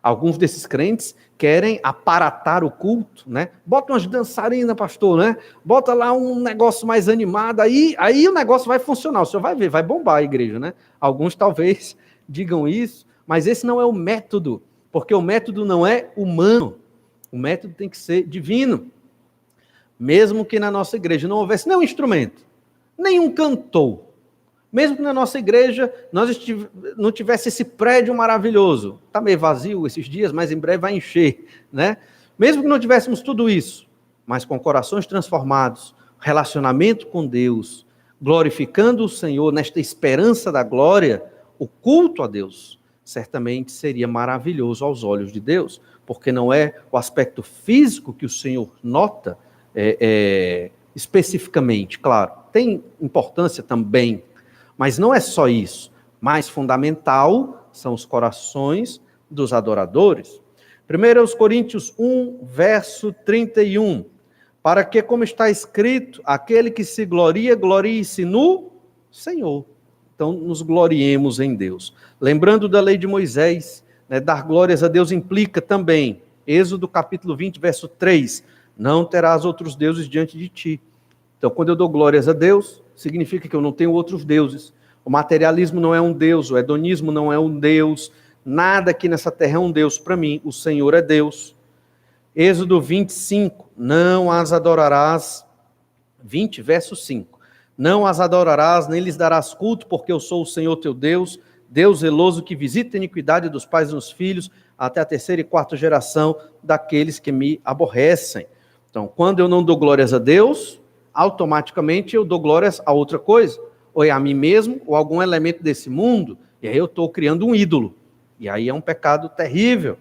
Alguns desses crentes querem aparatar o culto, né? Bota umas dançarinas, pastor, né? Bota lá um negócio mais animado, aí o negócio vai funcionar, o senhor vai ver, vai bombar a igreja, né? Alguns talvez digam isso, mas esse não é o método, porque o método não é humano, o método tem que ser divino. Mesmo que na nossa igreja não houvesse nenhum instrumento, nenhum cantor, mesmo que na nossa igreja nós não tivesse esse prédio maravilhoso, está meio vazio esses dias, mas em breve vai encher, né? Mesmo que não tivéssemos tudo isso, mas com corações transformados, relacionamento com Deus, glorificando o Senhor nesta esperança da glória, o culto a Deus certamente seria maravilhoso aos olhos de Deus, porque não é o aspecto físico que o Senhor nota, especificamente, claro, tem importância também, mas não é só isso. Mais fundamental são os corações dos adoradores. 1 Coríntios 1, verso 31. Para que, como está escrito, aquele que se gloria, glorie-se no Senhor. Então, nos gloriemos em Deus. Lembrando da lei de Moisés, né? Dar glórias a Deus implica também, Êxodo capítulo 20, verso 3, não terás outros deuses diante de ti. Então, quando eu dou glórias a Deus, significa que eu não tenho outros deuses. O materialismo não é um Deus, o hedonismo não é um Deus, nada aqui nessa terra é um Deus para mim, o Senhor é Deus. Êxodo 25, não as adorarás, 20, verso 5. Não as adorarás, nem lhes darás culto, porque eu sou o Senhor teu Deus, Deus zeloso que visita a iniquidade dos pais nos filhos, até a terceira e quarta geração daqueles que me aborrecem. Então, quando eu não dou glórias a Deus, automaticamente eu dou glórias a outra coisa, ou é a mim mesmo, ou algum elemento desse mundo, e aí eu estou criando um ídolo. E aí é um pecado terrível.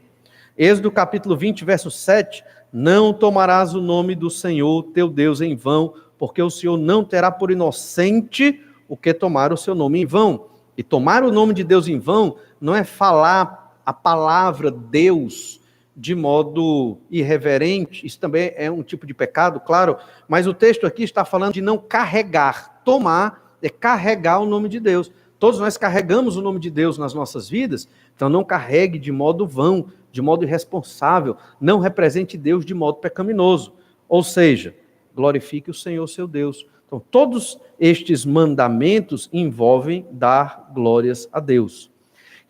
Êxodo capítulo 20, verso 7, não tomarás o nome do Senhor teu Deus em vão, porque o Senhor não terá por inocente o que tomar o seu nome em vão. E tomar o nome de Deus em vão não é falar a palavra Deus de modo irreverente, isso também é um tipo de pecado, claro, mas o texto aqui está falando de não carregar. Tomar é carregar o nome de Deus. Todos nós carregamos o nome de Deus nas nossas vidas, então não carregue de modo vão, de modo irresponsável, não represente Deus de modo pecaminoso. Ou seja, glorifique o Senhor seu Deus. Então, todos estes mandamentos envolvem dar glórias a Deus.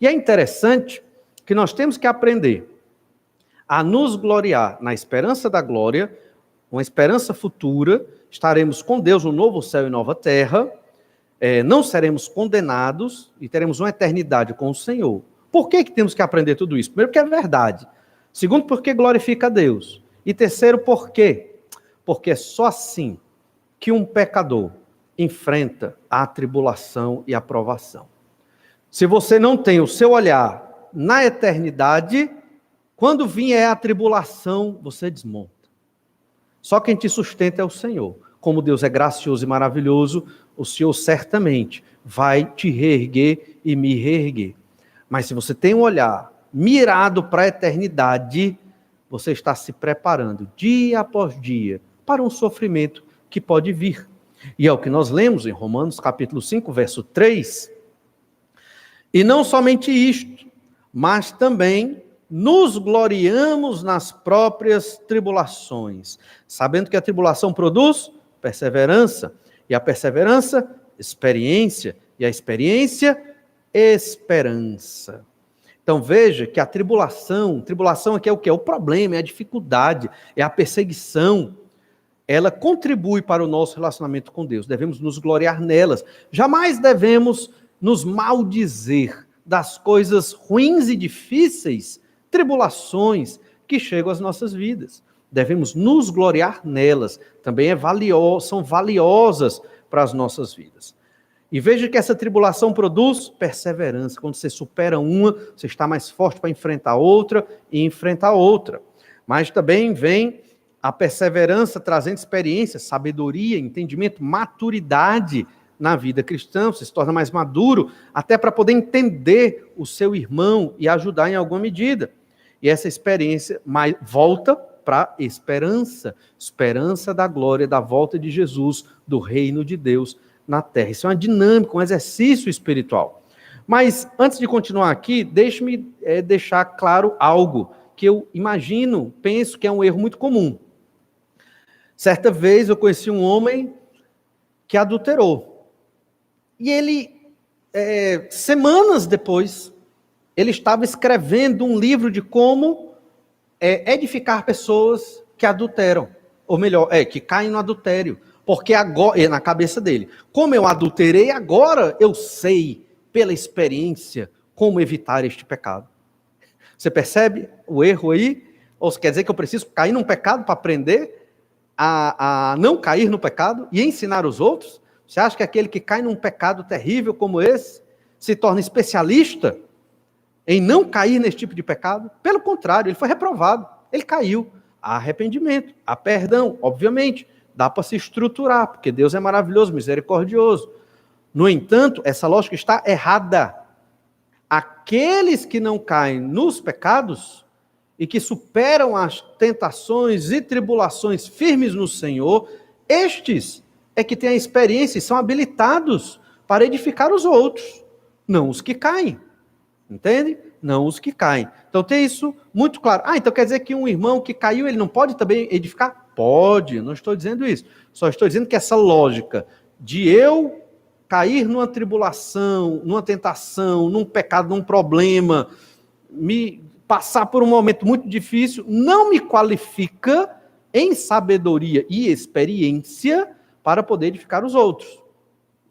E é interessante que nós temos que aprender a nos gloriar na esperança da glória, uma esperança futura, estaremos com Deus no novo céu e nova terra, não seremos condenados e teremos uma eternidade com o Senhor. Por que temos que aprender tudo isso? Primeiro, porque é verdade. Segundo, porque glorifica a Deus. E terceiro, por quê? Porque é só assim que um pecador enfrenta a tribulação e a provação. Se você não tem o seu olhar na eternidade, quando vier a tribulação, você desmonta. Só quem te sustenta é o Senhor. Como Deus é gracioso e maravilhoso, o Senhor certamente vai te reerguer e me reerguer. Mas se você tem um olhar mirado para a eternidade, você está se preparando dia após dia para um sofrimento que pode vir. E é o que nós lemos em Romanos capítulo 5, verso 3. E não somente isto, mas também nos gloriamos nas próprias tribulações, sabendo que a tribulação produz perseverança, e a perseverança, experiência, e a experiência, esperança. Então veja que a tribulação aqui é o quê? É o problema, é a dificuldade, é a perseguição. Ela contribui para o nosso relacionamento com Deus. Devemos nos gloriar nelas. Jamais devemos nos maldizer das coisas ruins e difíceis, tribulações que chegam às nossas vidas. Devemos nos gloriar nelas. Também são valiosas para as nossas vidas. E veja que essa tribulação produz perseverança. Quando você supera uma, você está mais forte para enfrentar outra e enfrentar outra. Mas também vem a perseverança trazendo experiência, sabedoria, entendimento, maturidade na vida cristã. Você se torna mais maduro, até para poder entender o seu irmão e ajudar em alguma medida. E essa experiência volta para a esperança da glória, da volta de Jesus, do reino de Deus na terra. Isso é uma dinâmica, um exercício espiritual. Mas, antes de continuar aqui, deixe-me deixar claro algo que eu penso que é um erro muito comum. Certa vez eu conheci um homem que adulterou. E ele, semanas depois, ele estava escrevendo um livro de como edificar pessoas que adulteram. Ou melhor, que caem no adultério. Porque agora, na cabeça dele, como eu adulterei, agora eu sei, pela experiência, como evitar este pecado. Você percebe o erro aí? Ou quer dizer que eu preciso cair num pecado para aprender a não cair no pecado e ensinar os outros? Você acha que aquele que cai num pecado terrível como esse se torna especialista em não cair nesse tipo de pecado? Pelo contrário, ele foi reprovado, ele caiu. Há arrependimento, há perdão, obviamente. Dá para se estruturar, porque Deus é maravilhoso, misericordioso. No entanto, essa lógica está errada. Aqueles que não caem nos pecados e que superam as tentações e tribulações firmes no Senhor, estes é que têm a experiência e são habilitados para edificar os outros, não os que caem. Entende? Não os que caem. Então tem isso muito claro. Então quer dizer que um irmão que caiu, ele não pode também edificar? Pode, não estou dizendo isso. Só estou dizendo que essa lógica de eu cair numa tribulação, numa tentação, num pecado, num problema, me passar por um momento muito difícil, não me qualifica em sabedoria e experiência para poder edificar os outros.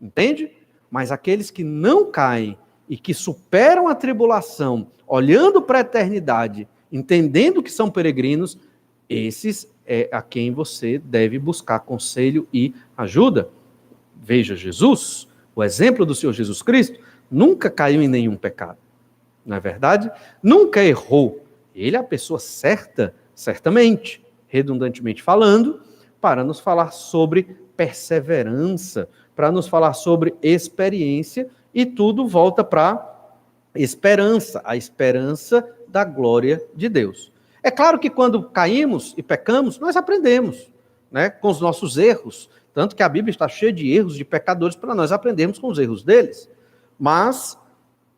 Entende? Mas aqueles que não caem e que superam a tribulação, olhando para a eternidade, entendendo que são peregrinos, esses é a quem você deve buscar conselho e ajuda. Veja Jesus, o exemplo do Senhor Jesus Cristo, nunca caiu em nenhum pecado. Não é verdade? Nunca errou. Ele é a pessoa certa, certamente, redundantemente falando, para nos falar sobre perseverança, para nos falar sobre experiência, e tudo volta para esperança, a esperança da glória de Deus. É claro que quando caímos e pecamos, nós aprendemos, né, com os nossos erros, tanto que a Bíblia está cheia de erros de pecadores para nós aprendermos com os erros deles. Mas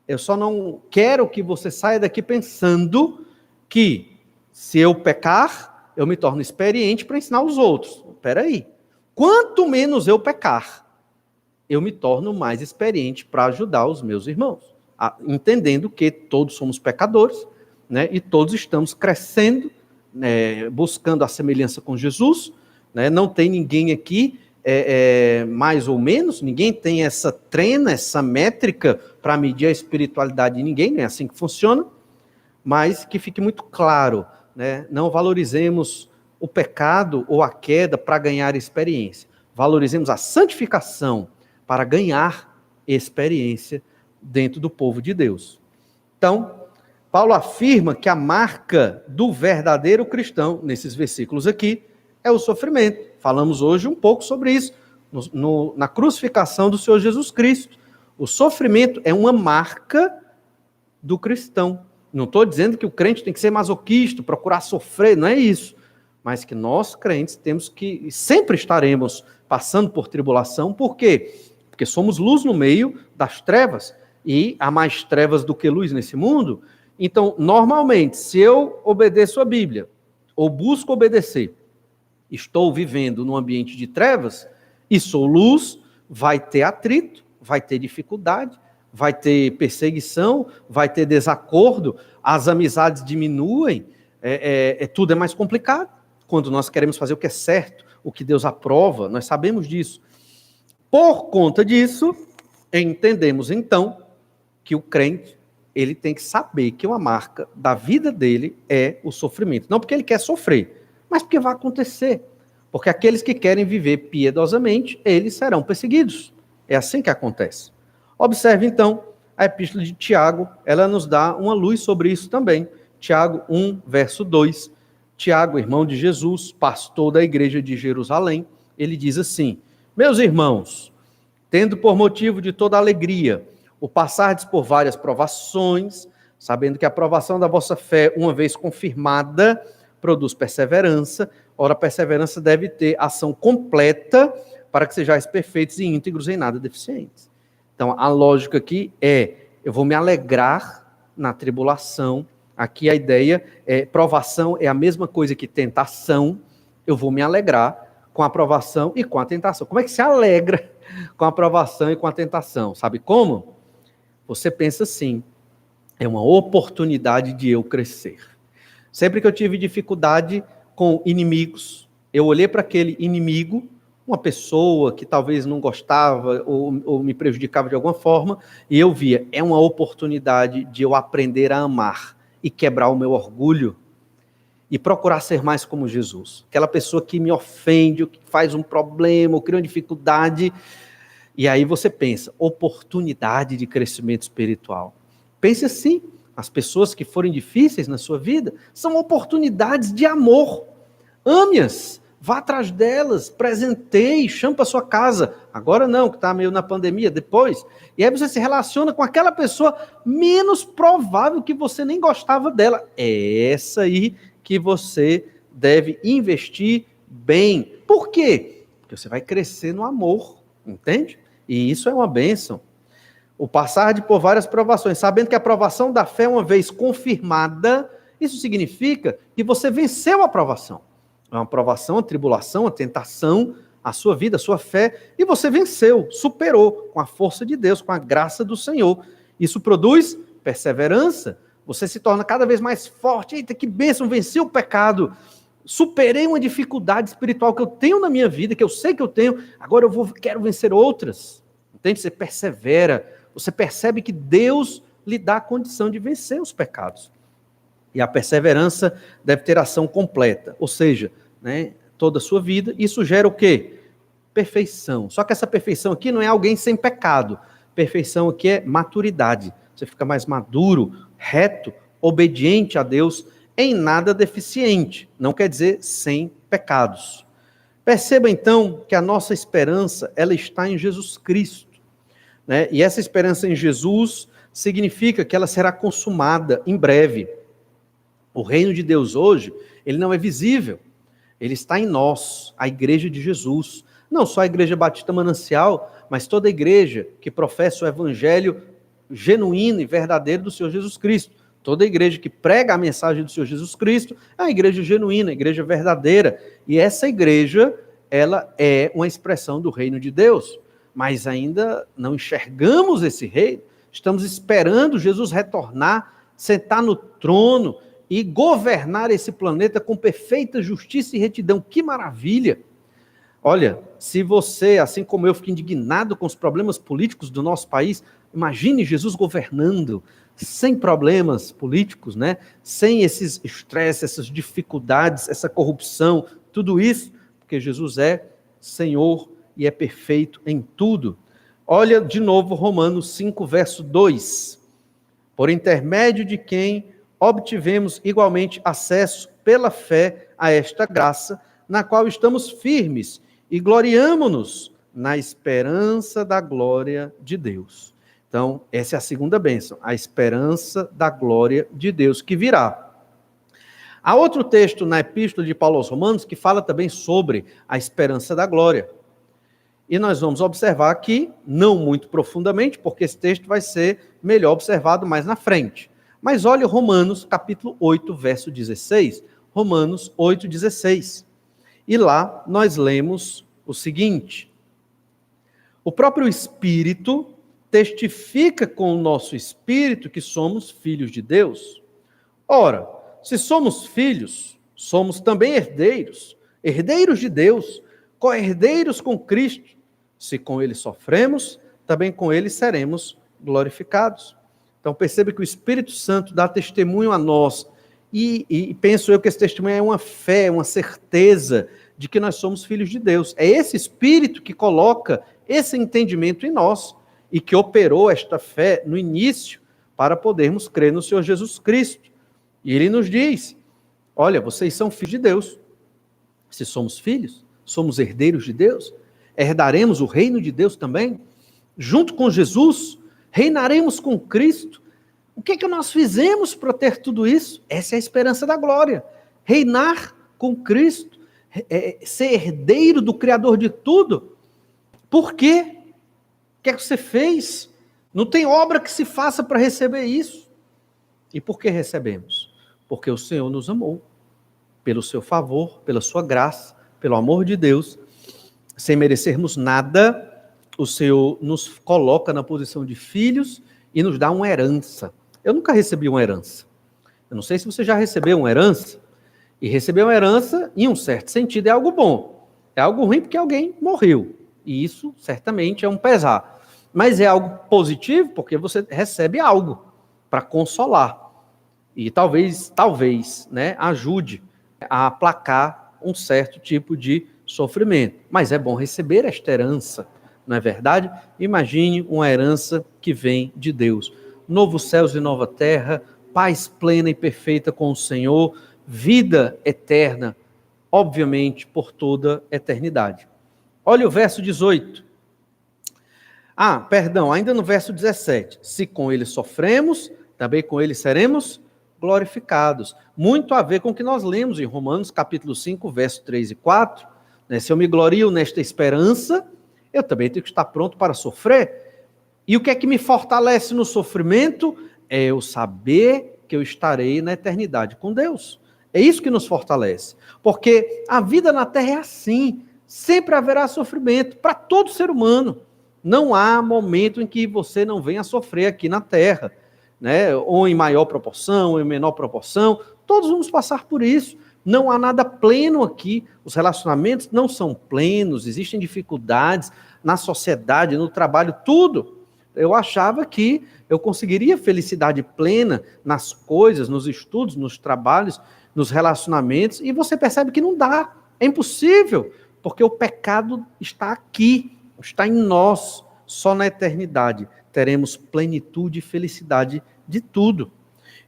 eu só não quero que você saia daqui pensando que se eu pecar, eu me torno experiente para ensinar os outros. Espera aí. Quanto menos eu pecar, eu me torno mais experiente para ajudar os meus irmãos, entendendo que todos somos pecadores, né, e todos estamos crescendo, né, buscando a semelhança com Jesus, né, não tem ninguém aqui mais ou menos, ninguém tem essa trena, essa métrica para medir a espiritualidade de ninguém, não é assim que funciona, mas que fique muito claro, né, não valorizemos o pecado ou a queda para ganhar experiência, valorizemos a santificação para ganhar experiência dentro do povo de Deus. Então, Paulo afirma que a marca do verdadeiro cristão, nesses versículos aqui, é o sofrimento. Falamos hoje um pouco sobre isso, na crucificação do Senhor Jesus Cristo. O sofrimento é uma marca do cristão. Não estou dizendo que o crente tem que ser masoquista, procurar sofrer, não é isso. Mas que nós, crentes, temos que, sempre estaremos passando por tribulação. Por quê? Porque somos luz no meio das trevas, e há mais trevas do que luz nesse mundo. Então, normalmente, se eu obedeço a Bíblia, ou busco obedecer, estou vivendo num ambiente de trevas, e sou luz, vai ter atrito, vai ter dificuldade, vai ter perseguição, vai ter desacordo, as amizades diminuem, tudo é mais complicado. Quando nós queremos fazer o que é certo, o que Deus aprova, nós sabemos disso. Por conta disso, entendemos então que o crente, ele tem que saber que uma marca da vida dele é o sofrimento. Não porque ele quer sofrer, mas porque vai acontecer. Porque aqueles que querem viver piedosamente, eles serão perseguidos. É assim que acontece. Observe então a epístola de Tiago, ela nos dá uma luz sobre isso também. Tiago 1, verso 2. Tiago, irmão de Jesus, pastor da igreja de Jerusalém, ele diz assim: meus irmãos, tendo por motivo de toda alegria o passardes por várias provações, sabendo que a provação da vossa fé, uma vez confirmada, produz perseverança. Ora, a perseverança deve ter ação completa para que sejais perfeitos e íntegros em nada deficientes. Então, a lógica aqui eu vou me alegrar na tribulação. Aqui a ideia provação é a mesma coisa que tentação. Eu vou me alegrar com a provação e com a tentação. Como é que se alegra com a provação e com a tentação? Sabe como? Você pensa assim, é uma oportunidade de eu crescer. Sempre que eu tive dificuldade com inimigos, eu olhei para aquele inimigo, uma pessoa que talvez não gostava ou me prejudicava de alguma forma, e eu via, é uma oportunidade de eu aprender a amar e quebrar o meu orgulho e procurar ser mais como Jesus. Aquela pessoa que me ofende, ou que faz um problema, ou cria uma dificuldade. E aí você pensa, oportunidade de crescimento espiritual. Pense assim, as pessoas que forem difíceis na sua vida, são oportunidades de amor. Ame-as, vá atrás delas, presenteie, chame para sua casa. Agora não, que está meio na pandemia, depois. E aí você se relaciona com aquela pessoa menos provável que você nem gostava dela. É essa aí que você deve investir bem. Por quê? Porque você vai crescer no amor, entende? E isso é uma bênção. O passar por várias provações, sabendo que a provação da fé, uma vez confirmada, isso significa que você venceu a provação. É uma provação, a tribulação, a tentação, a sua vida, a sua fé, e você venceu, superou com a força de Deus, com a graça do Senhor. Isso produz perseverança, você se torna cada vez mais forte. Eita, que bênção, venci o pecado, superei uma dificuldade espiritual que eu tenho na minha vida, que eu sei que eu tenho, agora quero vencer outras. Entende? Você persevera, você percebe que Deus lhe dá a condição de vencer os pecados. E a perseverança deve ter ação completa, ou seja, né, toda a sua vida. Isso gera o quê? Perfeição. Só que essa perfeição aqui não é alguém sem pecado. Perfeição aqui é maturidade. Você fica mais maduro, reto, obediente a Deus, em nada deficiente. Não quer dizer sem pecados. Perceba então que a nossa esperança, ela está em Jesus Cristo, né? E essa esperança em Jesus significa que ela será consumada em breve. O reino de Deus hoje, ele não é visível. Ele está em nós, a igreja de Jesus. Não só a igreja Batista Manancial, mas toda a igreja que professa o evangelho genuíno e verdadeiro do Senhor Jesus Cristo. Toda a igreja que prega a mensagem do Senhor Jesus Cristo é a igreja genuína, a igreja verdadeira. E essa igreja, ela é uma expressão do reino de Deus. Mas ainda não enxergamos esse reino. Estamos esperando Jesus retornar, sentar no trono e governar esse planeta com perfeita justiça e retidão. Que maravilha! Olha, se você, assim como eu, fica indignado com os problemas políticos do nosso país, imagine Jesus governando, sem problemas políticos, né? Sem esses estresses, essas dificuldades, essa corrupção, tudo isso, porque Jesus é Senhor e é perfeito em tudo. Olha de novo Romanos 5, verso 2. Por intermédio de quem obtivemos igualmente acesso pela fé a esta graça, na qual estamos firmes e gloriamo-nos na esperança da glória de Deus. Então, essa é a segunda bênção, a esperança da glória de Deus que virá. Há outro texto na Epístola de Paulo aos Romanos que fala também sobre a esperança da glória. E nós vamos observar aqui, não muito profundamente, porque esse texto vai ser melhor observado mais na frente. Mas olha Romanos capítulo 8, verso 16. Romanos 8, 16. E lá nós lemos o seguinte: o próprio Espírito testifica com o nosso espírito que somos filhos de Deus. Ora, se somos filhos, somos também herdeiros, herdeiros de Deus, co-herdeiros com Cristo. Se com ele sofremos, também com ele seremos glorificados. Então perceba que o Espírito Santo dá testemunho a nós, e penso eu que esse testemunho é uma fé, uma certeza de que nós somos filhos de Deus. É esse Espírito que coloca esse entendimento em nós, e que operou esta fé no início, para podermos crer no Senhor Jesus Cristo. E ele nos diz, olha, vocês são filhos de Deus. Se somos filhos, somos herdeiros de Deus, herdaremos o reino de Deus também, junto com Jesus, reinaremos com Cristo. O que é que nós fizemos para ter tudo isso? Essa é a esperança da glória. Reinar com Cristo, ser herdeiro do Criador de tudo. Por quê? O que é que você fez? Não tem obra que se faça para receber isso. E por que recebemos? Porque o Senhor nos amou, pelo seu favor, pela sua graça, pelo amor de Deus, sem merecermos nada, o Senhor nos coloca na posição de filhos e nos dá uma herança. Eu nunca recebi uma herança. Eu não sei se você já recebeu uma herança. E receber uma herança, em um certo sentido, é algo bom. É algo ruim porque alguém morreu. E isso, certamente, é um pesar. Mas é algo positivo porque você recebe algo para consolar. E talvez, né, ajude a aplacar um certo tipo de sofrimento. Mas é bom receber esta herança, não é verdade? Imagine uma herança que vem de Deus. Novos céus e nova terra, paz plena e perfeita com o Senhor, vida eterna, obviamente, por toda a eternidade. Olha o verso 18. Ainda no verso 17. Se com ele sofremos, também com ele seremos glorificados. Muito a ver com o que nós lemos em Romanos capítulo 5, verso 3 e 4. Né? Se eu me glorio nesta esperança, eu também tenho que estar pronto para sofrer. E o que é que me fortalece no sofrimento? É eu saber que eu estarei na eternidade com Deus. É isso que nos fortalece. Porque a vida na Terra é assim. Sempre haverá sofrimento para todo ser humano. Não há momento em que você não venha sofrer aqui na Terra, né? Ou em maior proporção, ou em menor proporção. Todos vamos passar por isso. Não há nada pleno aqui. Os relacionamentos não são plenos. Existem dificuldades na sociedade, no trabalho, tudo. Eu achava que eu conseguiria felicidade plena nas coisas, nos estudos, nos trabalhos, nos relacionamentos, e você percebe que não dá, é impossível, porque o pecado está aqui, está em nós, só na eternidade teremos plenitude e felicidade de tudo.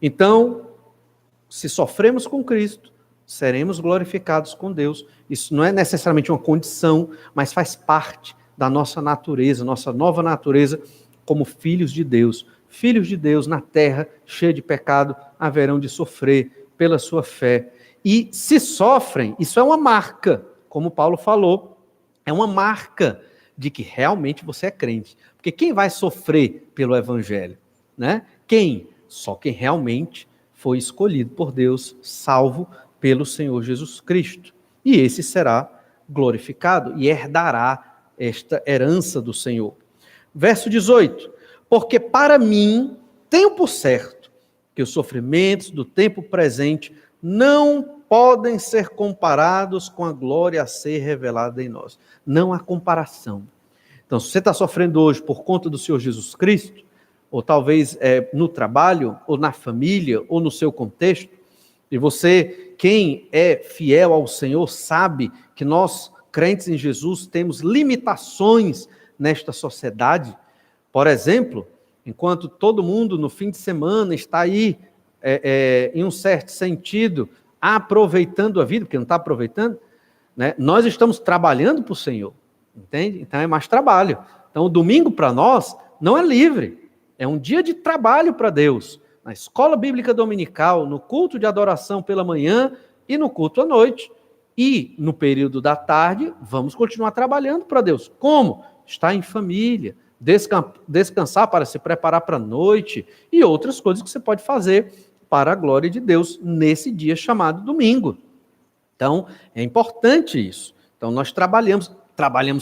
Então, se sofremos com Cristo, seremos glorificados com Deus. Isso não é necessariamente uma condição, mas faz parte da nossa natureza, nossa nova natureza, como filhos de Deus. Filhos de Deus na terra, cheia de pecado, haverão de sofrer pela sua fé. E se sofrem, isso é uma marca, como Paulo falou, é uma marca de que realmente você é crente. Porque quem vai sofrer pelo evangelho, né? Quem? Só quem realmente foi escolhido por Deus, salvo pelo Senhor Jesus Cristo. E esse será glorificado e herdará esta herança do Senhor. Verso 18, porque para mim tenho por certo que os sofrimentos do tempo presente não podem ser comparados com a glória a ser revelada em nós. Não há comparação. Então, se você está sofrendo hoje por conta do Senhor Jesus Cristo, ou talvez no trabalho, ou na família, ou no seu contexto, e você, quem é fiel ao Senhor, sabe que nós, crentes em Jesus, temos limitações nesta sociedade. Por exemplo, enquanto todo mundo no fim de semana está aí, em um certo sentido, aproveitando a vida, porque não está aproveitando, né? Nós estamos trabalhando para o Senhor, entende? Então é mais trabalho. Então o domingo para nós não é livre, é um dia de trabalho para Deus. Na escola bíblica dominical, no culto de adoração pela manhã e no culto à noite. E no período da tarde, vamos continuar trabalhando para Deus. Como? Estar em família, descansar para se preparar para a noite e outras coisas que você pode fazer para a glória de Deus nesse dia chamado domingo. Então, é importante isso. Então, nós trabalhamos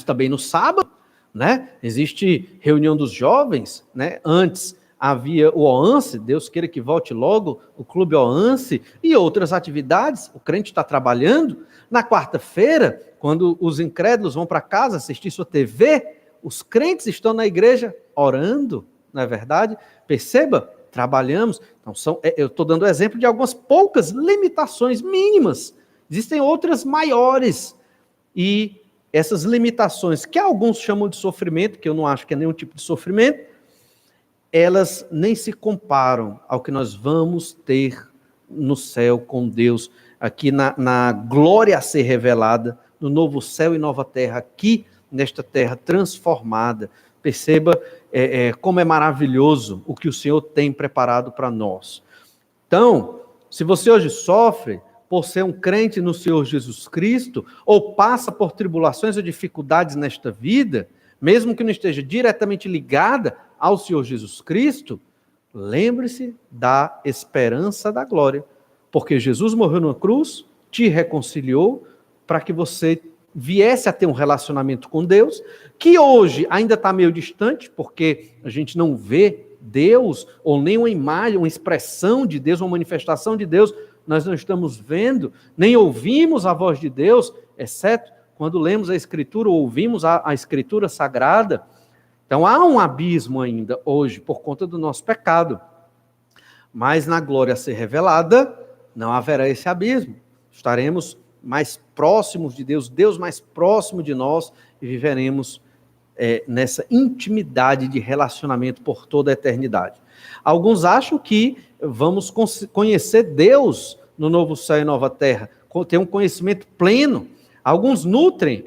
também no sábado, né? Existe reunião dos jovens, né? Antes havia o OANSE, Deus queira que volte logo, o Clube OANSE e outras atividades, o crente está trabalhando. Na quarta-feira, quando os incrédulos vão para casa assistir sua TV, os crentes estão na igreja orando, não é verdade? Perceba, trabalhamos. Então, eu estou dando exemplo de algumas poucas limitações mínimas. Existem outras maiores. E essas limitações, que alguns chamam de sofrimento, que eu não acho que é nenhum tipo de sofrimento, elas nem se comparam ao que nós vamos ter no céu com Deus, aqui na glória a ser revelada, no novo céu e nova terra, aqui nesta terra transformada. Perceba como é maravilhoso o que o Senhor tem preparado para nós. Então, se você hoje sofre por ser um crente no Senhor Jesus Cristo, ou passa por tribulações ou dificuldades nesta vida, mesmo que não esteja diretamente ligada ao Senhor Jesus Cristo, lembre-se da esperança da glória, porque Jesus morreu na cruz, te reconciliou, para que você viesse a ter um relacionamento com Deus, que hoje ainda está meio distante, porque a gente não vê Deus, ou nem uma imagem, uma expressão de Deus, uma manifestação de Deus, nós não estamos vendo, nem ouvimos a voz de Deus, exceto quando lemos a Escritura, ou ouvimos a Escritura Sagrada. Então há um abismo ainda hoje, por conta do nosso pecado. Mas na glória a ser revelada, não haverá esse abismo. Estaremos mais próximos de Deus, Deus mais próximo de nós, e viveremos nessa intimidade de relacionamento por toda a eternidade. Alguns acham que vamos conhecer Deus no novo céu e nova terra, ter um conhecimento pleno. Alguns nutrem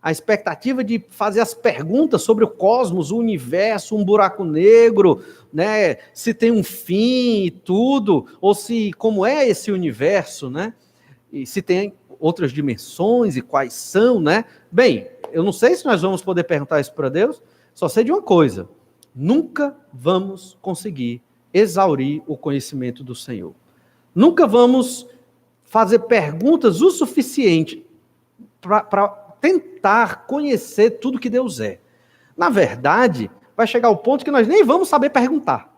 a expectativa de fazer as perguntas sobre o cosmos, o universo, um buraco negro, né? Se tem um fim e tudo, ou se como é esse universo, né? E se tem outras dimensões e quais são, né? Bem, eu não sei se nós vamos poder perguntar isso para Deus, só sei de uma coisa: nunca vamos conseguir exaurir o conhecimento do Senhor. Nunca vamos fazer perguntas o suficiente para tentar conhecer tudo que Deus é. Na verdade, vai chegar ao ponto que nós nem vamos saber perguntar,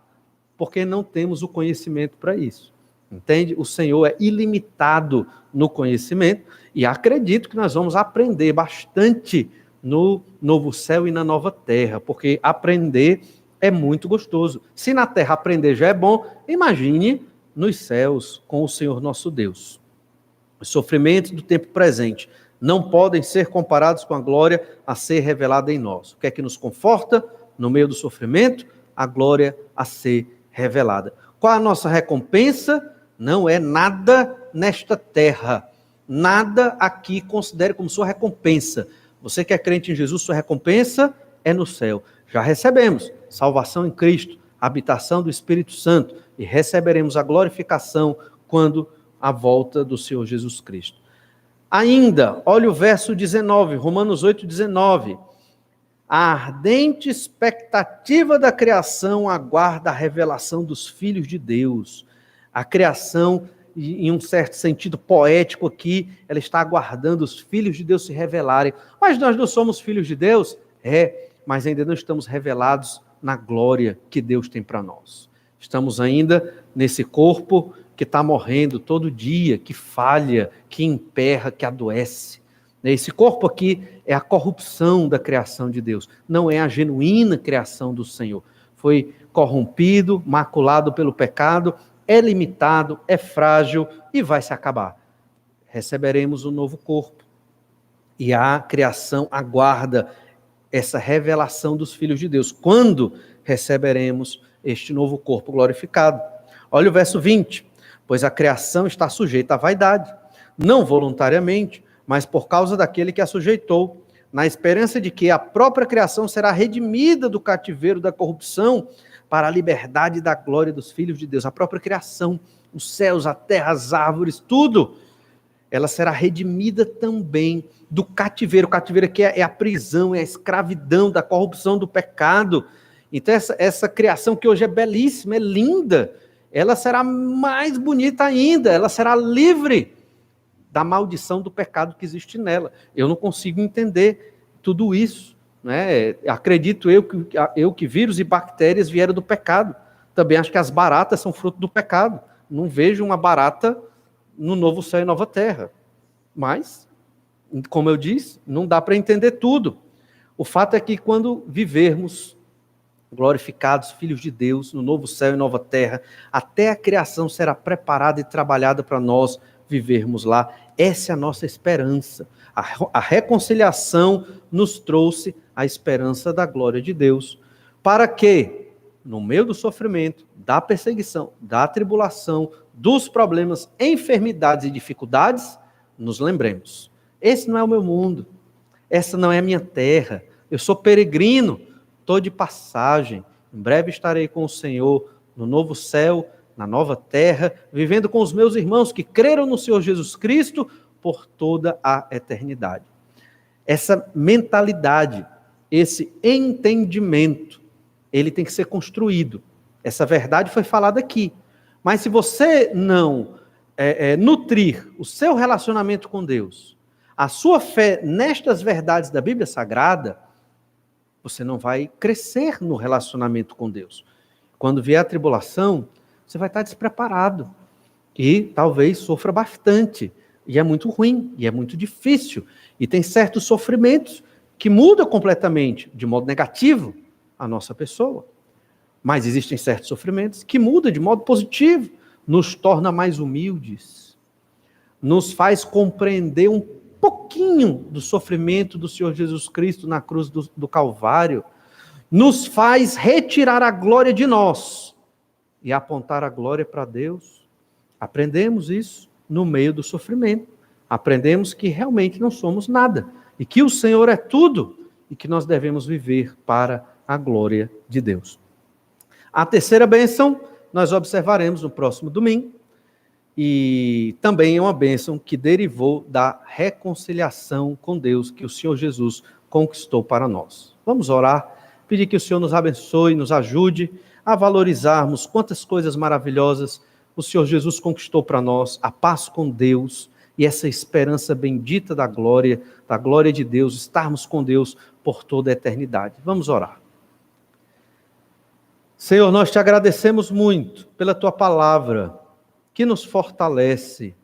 porque não temos o conhecimento para isso. Entende? O Senhor é ilimitado no conhecimento e acredito que nós vamos aprender bastante no novo céu e na nova terra, porque aprender é muito gostoso. Se na terra aprender já é bom, imagine nos céus com o Senhor nosso Deus. Os sofrimentos do tempo presente não podem ser comparados com a glória a ser revelada em nós. O que é que nos conforta no meio do sofrimento? A glória a ser revelada. Qual a nossa recompensa? Não é nada nesta terra. Nada aqui considere como sua recompensa. Você que é crente em Jesus, sua recompensa é no céu. Já recebemos salvação em Cristo, habitação do Espírito Santo e receberemos a glorificação quando a volta do Senhor Jesus Cristo. Ainda, olha o verso 19, Romanos 8, 19. A ardente expectativa da criação aguarda a revelação dos filhos de Deus. A criação, em um certo sentido poético aqui, ela está aguardando os filhos de Deus se revelarem. Mas nós não somos filhos de Deus? Mas ainda não estamos revelados na glória que Deus tem para nós. Estamos ainda nesse corpo que está morrendo todo dia, que falha, que emperra, que adoece. Esse corpo aqui é a corrupção da criação de Deus, não é a genuína criação do Senhor. Foi corrompido, maculado pelo pecado, é limitado, é frágil e vai se acabar. Receberemos um novo corpo. E a criação aguarda essa revelação dos filhos de Deus. Quando receberemos este novo corpo glorificado? Olha o verso 20. Pois a criação está sujeita à vaidade, não voluntariamente, mas por causa daquele que a sujeitou, na esperança de que a própria criação será redimida do cativeiro da corrupção para a liberdade da glória dos filhos de Deus. A própria criação, os céus, a terra, as árvores, tudo, ela será redimida também do cativeiro. O cativeiro aqui é a prisão, é a escravidão da corrupção do pecado. Então essa criação que hoje é belíssima, é linda, ela será mais bonita ainda, ela será livre da maldição do pecado que existe nela. Eu não consigo entender tudo isso, né? Acredito eu que vírus e bactérias vieram do pecado. Também acho que as baratas são fruto do pecado. Não vejo uma barata no novo céu e nova terra. Mas, como eu disse, não dá para entender tudo. O fato é que quando vivermos glorificados, filhos de Deus, no novo céu e nova terra, até a criação será preparada e trabalhada para nós vivermos lá. Essa é a nossa esperança. A reconciliação nos trouxe a esperança da glória de Deus, para que, no meio do sofrimento, da perseguição, da tribulação, dos problemas, enfermidades e dificuldades, nos lembremos. Esse não é o meu mundo, essa não é a minha terra, eu sou peregrino, estou de passagem, em breve estarei com o Senhor no novo céu, na nova terra, vivendo com os meus irmãos que creram no Senhor Jesus Cristo por toda a eternidade. Essa mentalidade, esse entendimento, ele tem que ser construído. Essa verdade foi falada aqui. Mas se você não nutrir o seu relacionamento com Deus, a sua fé nestas verdades da Bíblia Sagrada, você não vai crescer no relacionamento com Deus. Quando vier a tribulação, você vai estar despreparado e talvez sofra bastante. E é muito ruim, e é muito difícil. E tem certos sofrimentos que mudam completamente, de modo negativo, a nossa pessoa. Mas existem certos sofrimentos que mudam de modo positivo, nos torna mais humildes, nos faz compreender um pouquinho do sofrimento do Senhor Jesus Cristo na cruz do Calvário, nos faz retirar a glória de nós e apontar a glória para Deus. Aprendemos isso no meio do sofrimento. Aprendemos que realmente não somos nada e que o Senhor é tudo e que nós devemos viver para a glória de Deus. A terceira bênção nós observaremos no próximo domingo, e também é uma bênção que derivou da reconciliação com Deus que o Senhor Jesus conquistou para nós. Vamos orar pedir que o Senhor nos abençoe, nos ajude a valorizarmos quantas coisas maravilhosas o Senhor Jesus conquistou para nós, a paz com Deus e essa esperança bendita da glória de Deus, estarmos com Deus por toda a eternidade. Vamos orar. Senhor, nós te agradecemos muito pela tua palavra, que nos fortalece,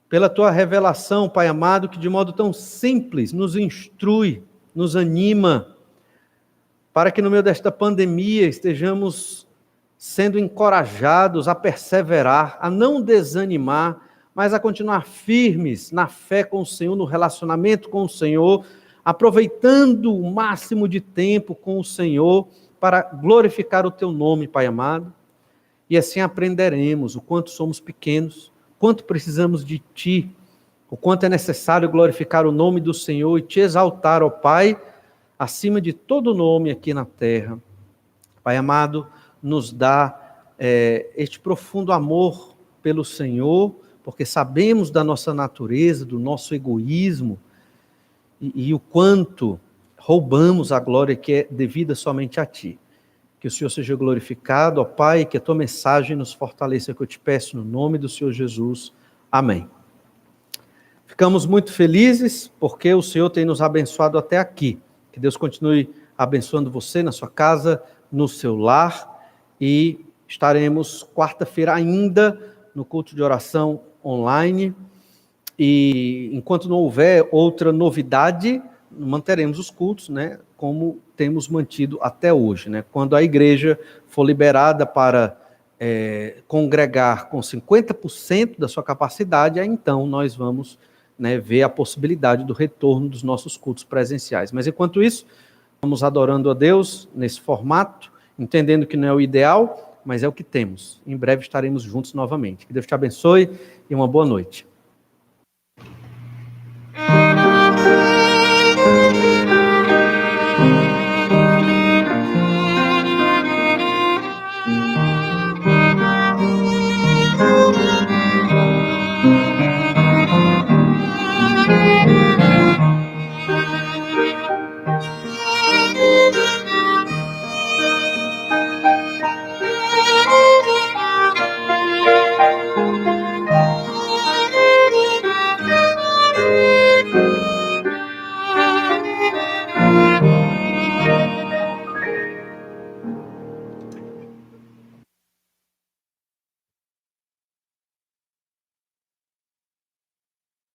pela tua revelação, Pai amado, que de modo tão simples nos instrui, nos anima, para que no meio desta pandemia estejamos sendo encorajados a perseverar, a não desanimar, mas a continuar firmes na fé com o Senhor, no relacionamento com o Senhor, aproveitando o máximo de tempo com o Senhor para glorificar o teu nome, Pai amado. E assim aprenderemos o quanto somos pequenos, quanto precisamos de Ti, o quanto é necessário glorificar o nome do Senhor e Te exaltar, ó Pai, acima de todo nome aqui na terra. Pai amado, nos dá este profundo amor pelo Senhor, porque sabemos da nossa natureza, do nosso egoísmo, e o quanto roubamos a glória que é devida somente a Ti. Que o Senhor seja glorificado, ó Pai, que a Tua mensagem nos fortaleça, que eu te peço no nome do Senhor Jesus. Amém. Ficamos muito felizes, porque o Senhor tem nos abençoado até aqui. Que Deus continue abençoando você na sua casa, no seu lar, e estaremos quarta-feira ainda no culto de oração online, e enquanto não houver outra novidade, manteremos os cultos, né, como temos mantido até hoje, né? Quando a igreja for liberada para congregar com 50% da sua capacidade, aí então nós vamos, né, ver a possibilidade do retorno dos nossos cultos presenciais. Mas enquanto isso, vamos adorando a Deus nesse formato, entendendo que não é o ideal, mas é o que temos. Em breve estaremos juntos novamente. Que Deus te abençoe e uma boa noite.